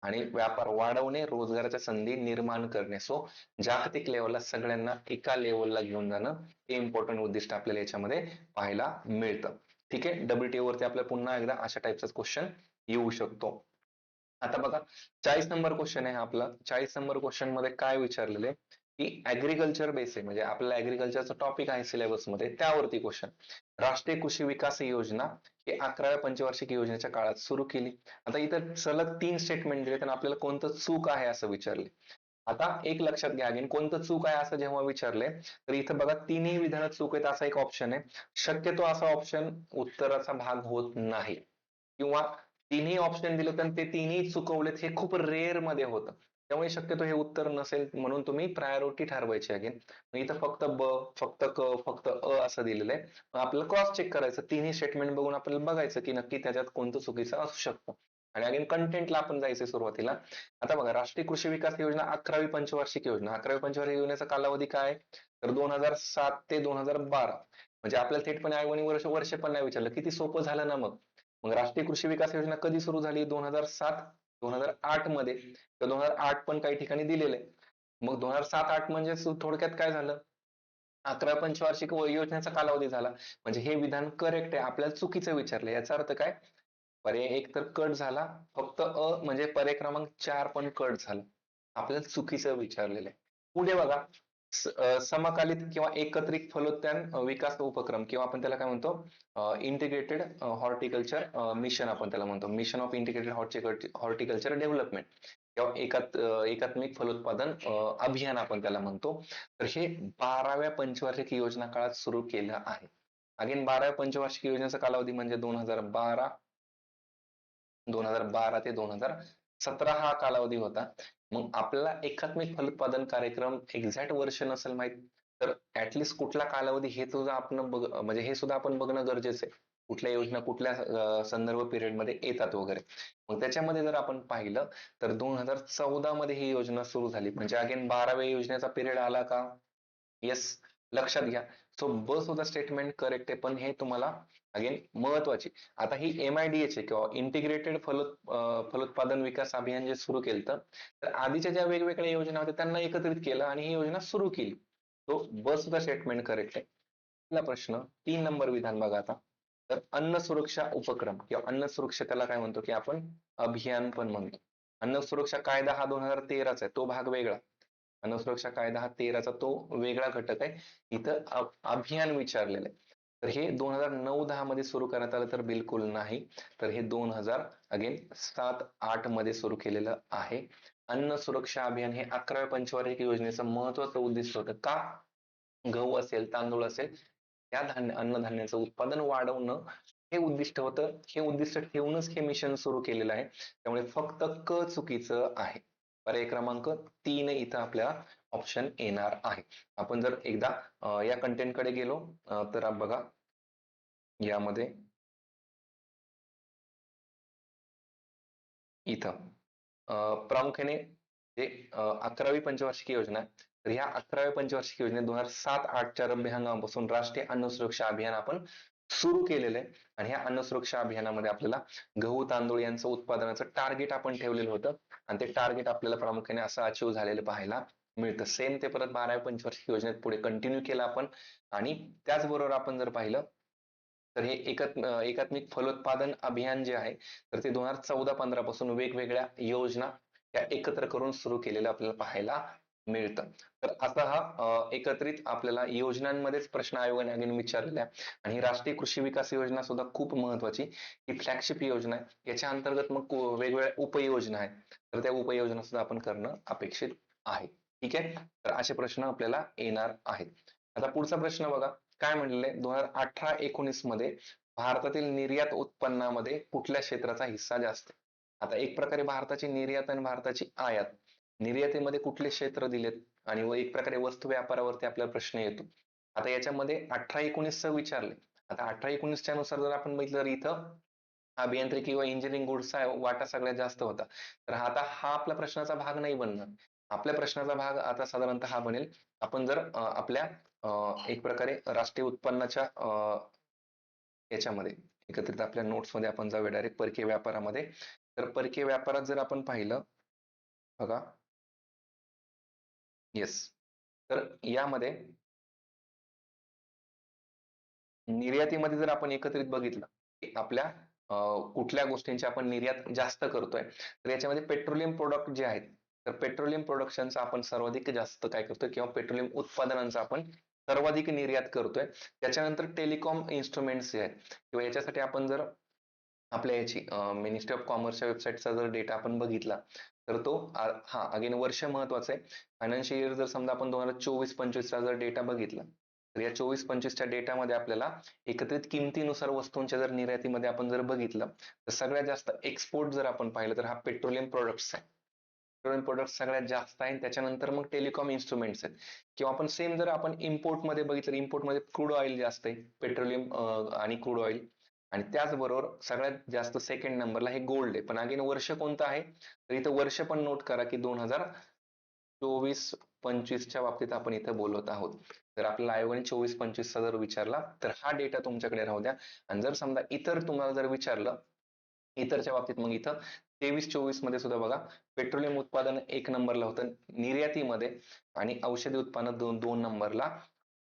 आणि व्यापार वाढवणे, रोजगाराच्या संधी निर्माण करणे. सो जागतिक लेवलला सगळ्यांना एका लेवलला घेऊन जाणं हे इम्पॉर्टंट उद्दिष्ट आपल्याला याच्यामध्ये पाहायला मिळतं. ठीक आहे. WTO वरती आपल्याला पुन्हा एकदा अशा टाईपचा क्वेश्चन येऊ शकतो. आता बघा 40 नंबर क्वेश्चन आहे हा आपला. 40 नंबर क्वेश्चन मध्ये काय विचारलेलं आहे, की ऍग्रीकल्चर बेस आहे, म्हणजे आपल्याला ऍग्रीकल्चरचा टॉपिक आहे सिलेबस मध्ये, त्यावरती क्वेश्चन. राष्ट्रीय कृषी विकास योजना ही 11व्या पंचवार्षिक योजनेच्या काळात सुरू केली. आता इथं सलग 3 स्टेटमेंट दिले, तर आपल्याला कोणतं चूक आहे असं विचारले. आता एक लक्षात घ्या, अगेन कोणतं चूक आहे असं जेव्हा विचारले, तर इथं बघा तिन्ही विधानात चूक आहेत असा एक ऑप्शन आहे. शक्यतो असा ऑप्शन उत्तराचा भाग होत नाही, किंवा तिन्ही ऑप्शन दिले तर ते तिन्ही चुकवलेत हे खूप रेअर मध्ये होतं. त्यामुळे शक्यतो हे उत्तर नसेल, म्हणून तुम्ही प्रायोरिटी ठरवायची. अगेन इथं फक्त ब, फक्त क, फक्त अ असं दिलेलं आहे. मग आपल्याला क्रॉस चेक करायचं, तिन्ही स्टेटमेंट बघून आपल्याला बघायचं की नक्की त्याच्यात कोणतं चुकीचं असू शकतं. आणि अगेन कंटेंटला आपण जायचं सुरुवातीला. आता बघा, राष्ट्रीय कृषी विकास योजना 11वी पंचवार्षिक योजना. 11वी पंचवार्षिक योजनेचा कालावधी काय आहे, तर 2007 ते 2012. म्हणजे आपल्याला थेटपणे आयोगाने वर्ष पण नाही विचारलं. किती सोपं झालं ना मग. मग राष्ट्रीय कृषी विकास योजना कधी सुरू झाली, 2007 2008 मध्ये. तर 2008 पण काही ठिकाणी दिलेलं आहे. मग 2007-8 म्हणजे थोडक्यात काय झालं, 11 पंचवार्षिक योजनेचा कालावधी झाला. म्हणजे हे विधान करेक्ट आहे, आपल्याला चुकीचं विचारलं. याचा अर्थ काय, पर्याय एक तर कट झाला, फक्त अ म्हणजे पर्याय क्रमांक 4 पण कट झाला, आपल्याला चुकीचं विचारलेलं आहे. पुढे बघा, समकालीन किंवा एकत्रित फलोत्पादन विकास उपक्रम, किंवा आपण त्याला काय म्हणतो, इंटिग्रेटेड हॉर्टिकल्चर मिशन, आपण त्याला म्हणतो mission of integrated horticulture development, किंवा एकात्मिक फलोत्पादन अभियान आपण त्याला म्हणतो. तर हे 12व्या पंचवार्षिक योजना काळात सुरू केलं आहे. अगेन 12व्या पंचवार्षिक योजनेचा कालावधी म्हणजे 2012 ते 2017 हा कालावधी होता. मग आपल्याला एकात्मिक फलोत्पादन कार्यक्रम एक्झॅक्ट वर्ष नसेल माहित, तर ऍटलिस्ट कुठला कालावधी हे सुद्धा आपण म्हणजे हे सुद्धा आपण बघणं गरजेचं आहे. कुठल्या योजना कुठल्या संदर्भ पिरियड मध्ये येतात वगैरे. मग त्याच्यामध्ये जर आपण पाहिलं तर 2014 मध्ये ही योजना सुरू झाली. म्हणजे अगेन 12व्या योजनेचा पिरियड आला का, येस, लक्षात घ्या. सो ब सुद्धा स्टेटमेंट करेक्ट आहे, पण हे तुम्हाला अगेन महत्वाची. आता ही MIDH आहे, किंवा इंटिग्रेटेड फलोत्पादन विकास अभियान जे सुरू केलं, तर आधीच्या ज्या वेगवेगळ्या योजना होत्या त्यांना एकत्रित केलं आणि ही योजना सुरू केली. तो ब सुद्धा स्टेटमेंट करेक्ट आहे. पहिला प्रश्न, 3 नंबर विधान बघा आता. तर अन्न सुरक्षा उपक्रम किंवा अन्न सुरक्षा, त्याला काय म्हणतो, की आपण अभियान पण म्हणतो. अन्न सुरक्षा कायदा हा 2013चा आहे, तो भाग वेगळा. अन्न सुरक्षा कायदा हा 13चा तो वेगळा घटक आहे. इथं अभियान विचारलेलं आहे. तर हे 2009-10 मध्ये सुरू करण्यात आलं तर बिलकुल नाही. तर हे 2000 अगेन 7-8 मध्ये सुरू केलेलं आहे. अन्न सुरक्षा अभियान हे 11व्या पंचवार्षिक योजनेचं महत्वाचं उद्दिष्ट होतं. का, गहू असेल, तांदूळ असेल, या अन्नधान्याचं उत्पादन वाढवणं हे उद्दिष्ट होतं. हे उद्दिष्ट ठेवूनच हे मिशन सुरू केलेलं आहे. त्यामुळे फक्त क चुकीचं आहे. पर्याय क्रमांक 3 इथं आपल्याला ऑप्शन येणार आहे. आपण जर एकदा या कंटेंट कडे गेलो तर बघा, यामध्ये इथं प्रामुख्याने जे 11वी पंचवार्षिक योजना आहे, तर ह्या 11व्या पंचवार्षिक योजनेत 2007-8च्या रब्बी हंगामापासून राष्ट्रीय अन्न सुरक्षा अभियान आपण सुरू केलेलं आहे. आणि ह्या अन्न सुरक्षा अभियानामध्ये आपल्याला गहू तांदूळ यांचं उत्पादनाचं टार्गेट आपण ठेवलेलं होतं, आणि ते टार्गेट आपल्याला प्रामुख्याने असं अचीव झालेलं पाहायला मिळतं. सेम ते परत 12व्या पंचवार्षिक योजनेत पुढे कंटिन्यू केलं आपण. आणि त्याचबरोबर आपण जर पाहिलं तर हे एकात्मिक फलोत्पादन अभियान जे आहे, तर ते 2014-15 पासून वेगवेगळ्या योजना या एकत्र करून सुरू केलेलं आपल्याला पाहायला मिळतं. तर असा हा एकत्रित आपल्याला योजनांमध्येच प्रश्न आयोगाने अगेन विचारलेला आहे. आणि ही राष्ट्रीय कृषी विकास योजना सुद्धा खूप महत्वाची, ही फ्लॅगशिप योजना आहे. याच्या अंतर्गत मग वेगवेगळ्या उपयोजना आहेत, तर त्या उपयोजना सुद्धा आपण करणं अपेक्षित आहे. ठीक आहे. तर असे प्रश्न आपल्याला येणार आहेत. आता पुढचा प्रश्न बघा, काय म्हणलेलं आहे 2018-19 मध्ये भारतातील निर्यात उत्पन्नामध्ये कुठल्या क्षेत्राचा हिस्सा जास्त? आता एक प्रकारे भारताची निर्यात आणि भारताची आयात, निर्यातीमध्ये कुठले क्षेत्र दिलेत आणि व एक प्रकारे वस्तू व्यापारावरती आपल्याला प्रश्न येतो. आता याच्यामध्ये 18-19 विचारले. आता 18-19च्या नुसार जर आपण बघितलं तर इथं अभियांत्रिकी व इंजिनिअरिंग गुड्सचा वाटा सगळ्यात जास्त होता. तर आता हा आपल्या प्रश्नाचा भाग नाही बनणार. आपल्या प्रश्नाचा भाग आता साधारणतः हा बनेल, आपण जर आपल्या एक प्रकारे राष्ट्रीय उत्पन्नाच्या याच्यामध्ये एकत्रित आपल्या नोट्समध्ये आपण जाऊया डायरेक्ट परकीय व्यापारामध्ये. तर परकीय व्यापारात जर आपण पाहिलं बघा, येस, तर यामध्ये निर्यातीमध्ये जर आपण एकत्रित बघितलं की आपल्या कुठल्या गोष्टींची आपण निर्यात जास्त करतोय, तर याच्यामध्ये पेट्रोलियम प्रोडक्ट जे आहेत, तर पेट्रोलियम प्रोडक्शनचा आपण सर्वाधिक जास्त काय करतोय किंवा पेट्रोलियम उत्पादनांचा आपण सर्वाधिक निर्यात करतोय. त्याच्यानंतर टेलिकॉम इन्स्ट्रुमेंट्स जे आहेत किंवा याच्यासाठी आपण जर आपल्या याची मिनिस्ट्री ऑफ कॉमर्सच्या वेबसाईटचा जर डेटा आपण बघितला तर तो हा अगेन वर्ष महत्वाचं आहे. फायनान्शियल इयर जर समजा आपण 2024-25 चा जर डेटा बघितला तर या 24-25च्या डेटामध्ये आपल्याला एकत्रित किमतीनुसार वस्तूंच्या जर निर्यातीमध्ये आपण जर बघितलं तर सगळ्यात जास्त एक्सपोर्ट जर आपण पाहिलं तर हा पेट्रोलियम प्रोडक्ट्स आहे. पेट्रोलियम प्रोडक्ट सगळ्यात जास्त आहे. त्याच्यानंतर मग टेलिकॉम इन्स्ट्रुमेंट्स आहेत किंवा आपण सेम जर आपण इम्पोर्ट मध्ये बघितलं, इम्पोर्ट मध्ये क्रूड ऑइल जास्त आहे, पेट्रोलियम आणि क्रूड ऑइल. आणि त्याचबरोबर सगळ्यात जास्त सेकंड नंबरला हे गोल्ड आहे. पण अगेन वर्ष कोणतं आहे, तर इथं वर्ष पण नोट करा की 2024-25च्या बाबतीत आपण इथं बोलत आहोत. जर आपल्याला आयोगाने 24-25 चा जर विचारला तर हा डेटा तुमच्याकडे राहू द्या. आणि जर समजा इतर तुम्हाला जर विचारलं इतरच्या बाबतीत, मग इथं 23-24 मध्ये सुद्धा बघा पेट्रोलियम उत्पादन एक नंबरला होतं निर्यातीमध्ये आणि औषधी उत्पादन दोन नंबरला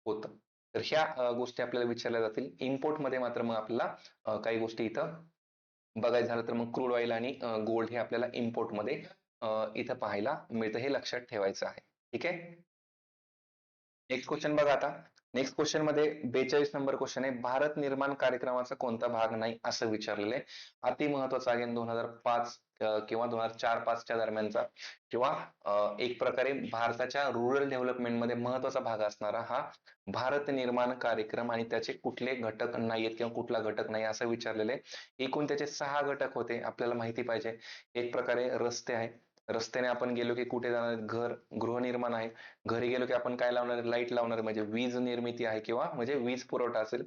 होतं. तर ह्या गोष्टी आपल्याला विचारल्या जातील. इम्पोर्ट मध्ये मात्र मग आपल्याला काही गोष्टी इथं बघायचं झालं तर मग क्रूड ऑइल आणि गोल्ड हे आपल्याला इम्पोर्ट मध्ये इथं पाहायला मिळतं, हे लक्षात ठेवायचं आहे. ठीक आहे. नेक्स्ट क्वेश्चन बघा आता. नेक्स्ट क्वेश्चन मध्ये 42 नंबर क्वेश्चन आहे, भारत निर्माण कार्यक्रमाचा कोणता भाग नाही असं विचारलेलं आहे. अति महत्वाचा आहे 2005 किंवा 2004-5 दरम्यानचा किंवा एक प्रकारे भारताच्या रुरल डेव्हलपमेंट मध्ये महत्वाचा भाग असणारा हा भारत निर्माण कार्यक्रम आणि त्याचे कुठले घटक नाहीयेत किंवा कुठला घटक नाही असं विचारलेलं आहे. एकूण त्याचे 6 घटक होते, आपल्याला माहिती पाहिजे. एक प्रकारे रस्ते आहे, रस्त्याने आपण गेलो की कुठे जाणार, घर गृहनिर्माण आहे, घरी गेलो की आपण काय लावणार, लाईट लावणार, म्हणजे वीज निर्मिती आहे किंवा म्हणजे वीज पुरवठा असेल.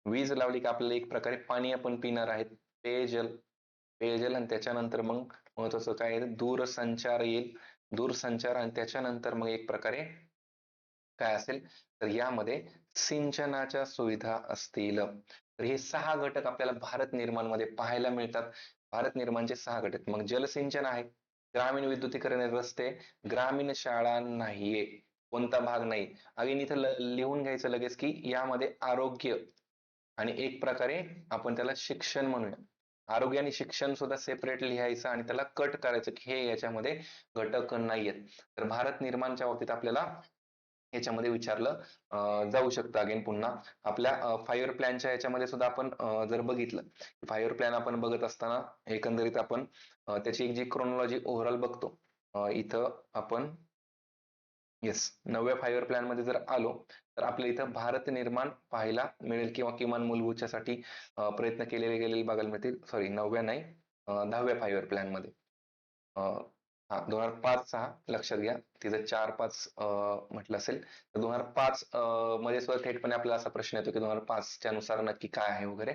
वीज लावली की आपल्याला एक प्रकारे पाणी आपण पिणार आहेत, पेयजल, पेयजल. आणि त्याच्यानंतर मग महत्वाचं काय आहे, दूरसंचार येईल, दूरसंचार. आणि त्याच्यानंतर मग एक प्रकारे काय असेल, तर यामध्ये सिंचनाच्या सुविधा असतील. तर हे 6 घटक आपल्याला भारत निर्माण मध्ये पाहायला मिळतात. भारत निर्माणचे 6 घटक, मग जलसिंचन आहे, ग्रामीण विद्युतीकरण, रस्ते, ग्रामीण शाळा नाहीये, कोणता भाग नाही. अगेन इथं लिहून घ्यायचं लगेच की यामध्ये आरोग्य आणि एक प्रकारे आपण त्याला शिक्षण म्हणूया, आरोग्य आणि शिक्षण सुद्धा सेपरेट लिहायचं आणि त्याला कट करायचं की हे याच्यामध्ये घटक नाहीयेत. तर भारत निर्माणच्या बाबतीत आपल्याला याच्यामध्ये विचारलं जाऊ शकतं. अगेन पुन्हा आपल्या 5 प्लॅनच्या याच्यामध्ये सुद्धा आपण जर बघितलं, 5 प्लॅन आपण बघत असताना एकंदरीत आपण त्याची एक जी क्रोनॉलॉजी ओव्हरऑल बघतो. इथं आपण येस 9व्या 5 प्लॅन मध्ये जर आलो तर आपल्या इथं भारत निर्माण पाहायला मिळेल किंवा किमान मूलभूतच्यासाठी प्रयत्न केलेले गेलेले बघायला मिळतील. सॉरी 9व्या नाही, 10व्या 5 प्लॅन मध्ये हा 2005-6 लक्षात घ्या. तिथं 4-5 म्हटलं असेल तर 2005 मध्ये सुद्धा थेटपणे आपल्याला असा प्रश्न येतो की 2005च्या नुसार नक्की काय आहे वगैरे.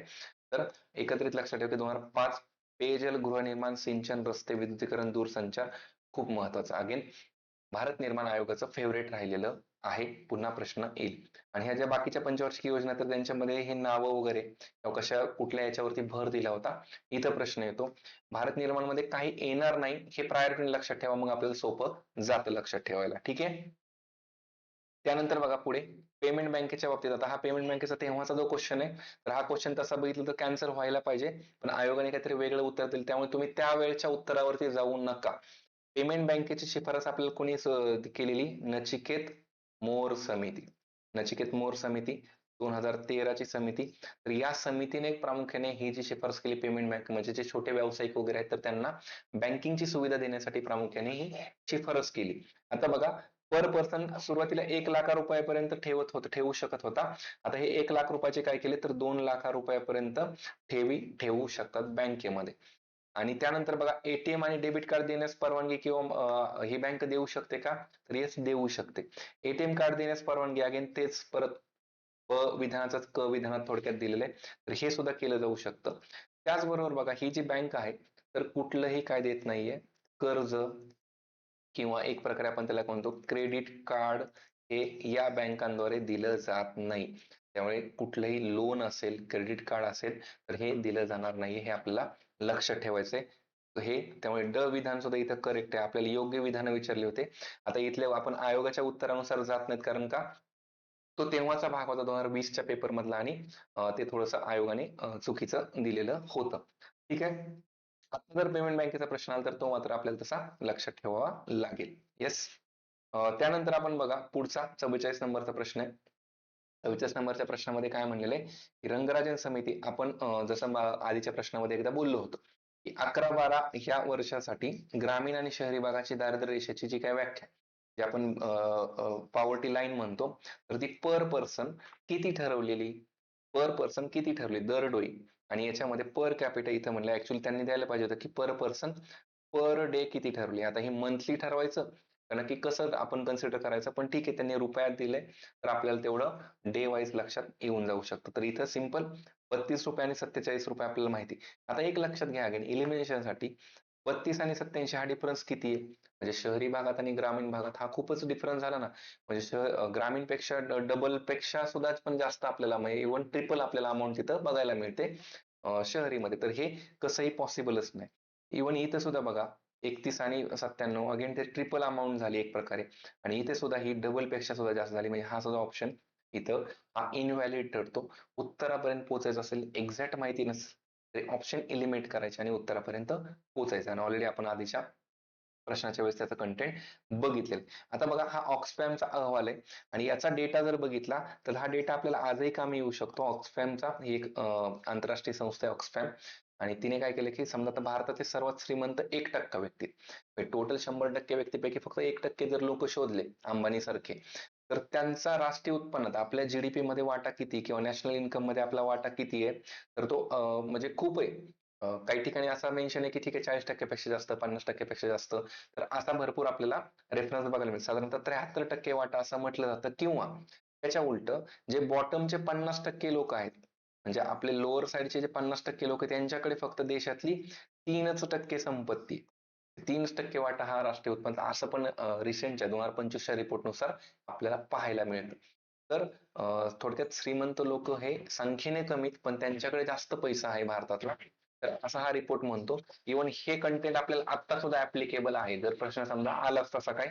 तर एकत्रित लक्षात ठेवा की 2005 पेयजल, गृहनिर्माण, सिंचन, रस्ते, विद्युतीकरण, दूरसंचार खूप महत्वाचं. अगेन भारत निर्माण आयोगाचं फेवरेट राहिलेलं आहे. पुन्हा प्रश्न येईल. आणि ह्या ज्या बाकीच्या पंचवार्षिक योजना तर त्यांच्यामध्ये हे नावं वगैरे किंवा कशा कुठल्या याच्यावरती भर दिला होता इथं प्रश्न येतो. भारत निर्माण मध्ये काही येणार नाही हे प्रायोरिटी लक्षात ठेवा, मग आपल्याला सोपं जातं लक्षात ठेवायला. ठीक आहे. त्यानंतर बघा पुढे पेमेंट बँकेच्या बाबतीत. आता हा पेमेंट बँकेचा तेव्हाचा जो क्वेश्चन आहे, तर हा क्वेश्चन तसा बघितलं तर कॅन्सर व्हायला पाहिजे, पण आयोगाने काहीतरी वेगळं उत्तर दिलं, त्यामुळे तुम्ही त्यावेळच्या उत्तरावरती जाऊ नका. पेमेंट बँकेची शिफारस आपल्याला कोणी केलेली, नचिकेत मोर समिती, नचिकेत मोर समिती 2013 ची समिती. तर या समितीने प्रामुख्याने ही जी शिफारस केली पेमेंट बँक म्हणजे जे छोटे व्यावसायिक वगैरे आहेत तर त्यांना बँकिंगची सुविधा देण्यासाठी प्रामुख्याने ही शिफारस केली. आता बघा पर पर्सन सुरुवातीला 1 लाख रुपयापर्यंत ठेवू शकत होता. आता हे 1 लाख रुपयाचे काय केले तर 2 लाख रुपयापर्यंत ठेवू शकतात बँकेमध्ये. आणि त्यानंतर बघा एटीएम आणि डेबिट कार्ड देण्यास परवानगी किंवा ही बँक देऊ शकते का? तर येस देऊ शकते. एटीएम कार्ड देण्यास परवानगी अगेन तेच परत विधानाचाच विधानात थोडक्यात दिलेलं आहे. तर हे सुद्धा केलं जाऊ शकतं. त्याचबरोबर बघा ही जी बँक आहे तर कुठलंही काय देत नाहीये कर्ज किंवा एक प्रकारे आपण त्याला म्हणतो क्रेडिट कार्ड हे या बँकांद्वारे दिलं जात नाही. त्यामुळे कुठलंही लोन असेल क्रेडिट कार्ड असेल तर हे दिलं जाणार नाही हे आपल्याला लक्षात ठेवायचंय. हे त्यामुळे ड विधान सुद्धा इथं करेक्ट आहे. आपल्याला योग्य विधान विचारले होते. आता इथले आपण आयोगाच्या उत्तरानुसार जात नाहीत कारण का तो तेव्हाचा भाग होता 2020च्या पेपर मधला आणि ते थोडंसं आयोगाने चुकीचं दिलेलं होतं. ठीक आहे. आता जर पेमेंट बँकेचा प्रश्न आला तर तो मात्र आपल्याला तसा लक्षात ठेवावा लागेल. येस. त्यानंतर आपण बघा पुढचा 44 नंबरचा प्रश्न आहे. 44 नंबरच्या प्रश्नामध्ये काय म्हणलेलं आहे की रंगराजन समिती आपण जसं आधीच्या प्रश्नामध्ये एकदा बोललो होतो की 11-12 ह्या वर्षासाठी ग्रामीण आणि शहरी भागाची दारिद्र्य रेषेची जी काय व्याख्या जी आपण पॉवर्टी लाईन म्हणतो तर ती पर पर्सन किती ठरवलेली किती ठरवली दरडोई आणि याच्यामध्ये पर कॅपिटा इथं म्हणलं ऍक्च्युअली त्यांनी द्यायला पाहिजे होतं की पर पर्सन पर डे किती ठरवली. आता ही मंथली ठरवायचं का नक्की कसं आपण कन्सिडर करायचं पण ठीक आहे त्यांनी रुपयात दिलंय तर आपल्याला तेवढं डे वाईज लक्षात येऊन जाऊ शकतं. तर इथं सिंपल 32 रुपये आणि 47 रुपये आपल्याला माहिती. आता एक लक्षात घ्या अगेन इलिमिनेशन साठी 32 आणि 87 हा डिफरन्स किती आहे म्हणजे शहरी भागात आणि ग्रामीण भागात हा खूपच डिफरन्स झाला ना. म्हणजे ग्रामीण पेक्षा डबल पेक्षा सुद्धा पण जास्त आपल्याला म्हणजे इव्हन ट्रिपल आपल्याला अमाऊंट तिथं बघायला मिळते शहरीमध्ये. तर हे कसंही पॉसिबलच नाही. इव्हन इथं सुद्धा बघा 31 आणि 97 अगेन ते ट्रिपल अमाऊंट झाली एक प्रकारे आणि इथे सुद्धा ही डबल पेक्षा सुद्धा जास्त झाली म्हणजे हा सुद्धा ऑप्शन इथं हा इनव्हॅलिड ठरतो. उत्तरापर्यंत पोहोचायचं असेल एक्झॅक्ट माहिती नसेल ऑप्शन एलिमिनेट करायचे आणि उत्तरापर्यंत पोहोचायचं आणि ऑलरेडी आपण आधीच्या प्रश्नाच्या वेळेस त्याचं कंटेंट बघितलेलं. आता बघा हा ऑक्सफॅमचा अहवाल आहे आणि याचा डेटा जर बघितला तर हा डेटा आपल्याला आजही कामी येऊ शकतो. ऑक्सफॅमचा ही एक आंतरराष्ट्रीय संस्था आहे ऑक्सफॅम आणि तिने काय केलं की समजा आता भारताचे सर्वात श्रीमंत 1% व्यक्ती टोटल 100% व्यक्तीपैकी फक्त 1% जर लोक शोधले अंबानी सारखे तर त्यांचा राष्ट्रीय उत्पन्नात आपल्या जीडीपी मध्ये वाटा किती किंवा नॅशनल इन्कम मध्ये आपला वाटा किती आहे तर तो म्हणजे खूप आहे. काही ठिकाणी असा मेन्शन आहे की ठीक आहे 40% पेक्षा जास्त 50% पेक्षा जास्त तर असा भरपूर आपल्याला रेफरन्स बघायला मिळेल. साधारणतः 73% वाटा असं म्हटलं जातं किंवा त्याच्या उलट जे बॉटमचे 50% लोक आहेत म्हणजे आपले लोअर साईडचे जे 50% लोक त्यांच्याकडे फक्त देशातली 3% संपत्ती 3% वाटा हा राष्ट्रीय उत्पन्न असं पण रिसेंटच्या 2025च्या रिपोर्टनुसार आपल्याला पाहायला मिळतं. तर थोडक्यात श्रीमंत लोक हे संख्येने कमीत पण त्यांच्याकडे जास्त पैसा आहे भारतातला तर असा हा रिपोर्ट म्हणतो. इव्हन हे कंटेंट आपल्याला आता सुद्धा ऍप्लिकेबल आहे जर प्रश्न समजा आलाच तसा काय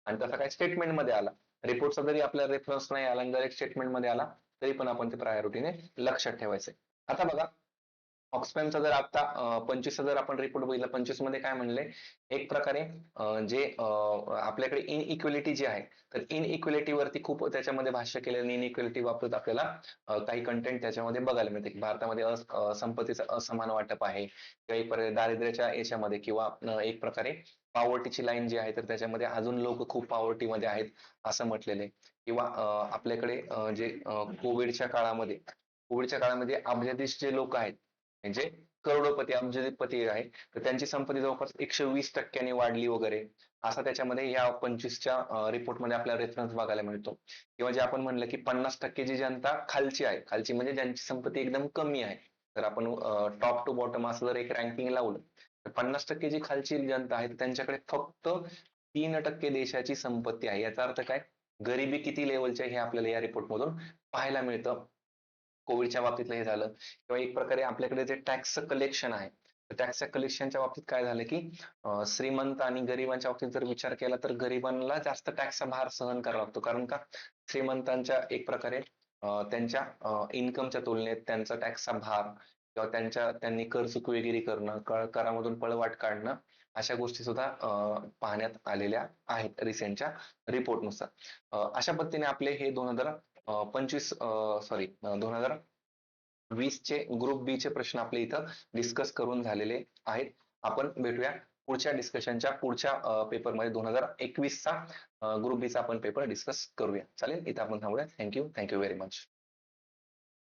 आणि तसा काय स्टेटमेंट मध्ये आला रिपोर्टचा जरी आपल्याला रेफरन्स नाही आला आणि जर एक स्टेटमेंट मध्ये आला तरी पण आपण ते प्रायोरिटीने लक्षात ठेवायचंय. आता बघा ऑक्सफॅमचा जर आता 25 जर आपण रिपोर्ट बघितला 25 मध्ये काय म्हणले एक प्रकारे जे आपल्याकडे इनइक्वेलिटी जी आहे तर इनइक्वेलिटी वरती खूप त्याच्यामध्ये भाष्य केलेलं इनइक्वेलिटी वापरत आपल्याला काही कंटेंट त्याच्यामध्ये बघायला मिळते की भारतामध्ये संपत्तीचं असमान वाटप आहे किंवा एक प्रकारे दारिद्र्याच्या याच्यामध्ये किंवा एक प्रकारे पॉवर्टीची लाईन जी आहे तर त्याच्यामध्ये अजून लोक खूप पॉवर्टीमध्ये आहेत असं म्हटलेलं आहे किंवा आपल्याकडे जे कोविडच्या काळामध्ये अब्जाधीश जे लोक आहेत म्हणजे करोडोपती अब्जाधिपती आहे तर त्यांची संपत्ती जवळपास 120% वाढली वगैरे असा त्याच्यामध्ये या 25च्या रिपोर्टमध्ये आपल्याला रेफरन्स बघायला मिळतो. किंवा जे आपण म्हणलं की 50% जी जनता खालची आहे खालची म्हणजे ज्यांची संपत्ती एकदम कमी आहे तर आपण टॉप टू बॉटम असं जर एक रँकिंग लावलं तर 50% जी खालची जनता आहे त्यांच्याकडे फक्त 3% देशाची संपत्ती आहे. याचा अर्थ काय गरिबी किती लेवलची आहे हे आपल्याला या रिपोर्ट मधून पाहायला मिळतं. कोविडच्या बाबतीतलं हे झालं किंवा एक प्रकारे आपल्याकडे जे टॅक्सचं कलेक्शन आहे टॅक्सच्या कलेक्शनच्या बाबतीत काय झालं की श्रीमंत आणि गरिबांच्या बाबतीत जर विचार केला तर गरिबांना जास्त टॅक्सचा भार सहन करावा लागतो कारण का श्रीमंतांच्या एक प्रकारे त्यांच्या इन्कमच्या तुलनेत त्यांचा टॅक्सचा भार किंवा त्यांनी कर चुकवेगिरी करणं करामधून पळवाट काढणं अशा गोष्टी सुद्धा पाहण्यात आलेल्या आहेत रिसेंटच्या रिपोर्टनुसार. अशा पद्धतीने आपले हे 2020 चे ग्रुप बी चे प्रश्न आपले इथं डिस्कस करून झालेले आहेत. आपण भेटूया पुढच्या डिस्कशनच्या पुढच्या पेपरमध्ये 2021 चा ग्रुप बी चा आपण पेपर डिस्कस करूया. चालेल, इथे आपण थांबूया. Thank you very much.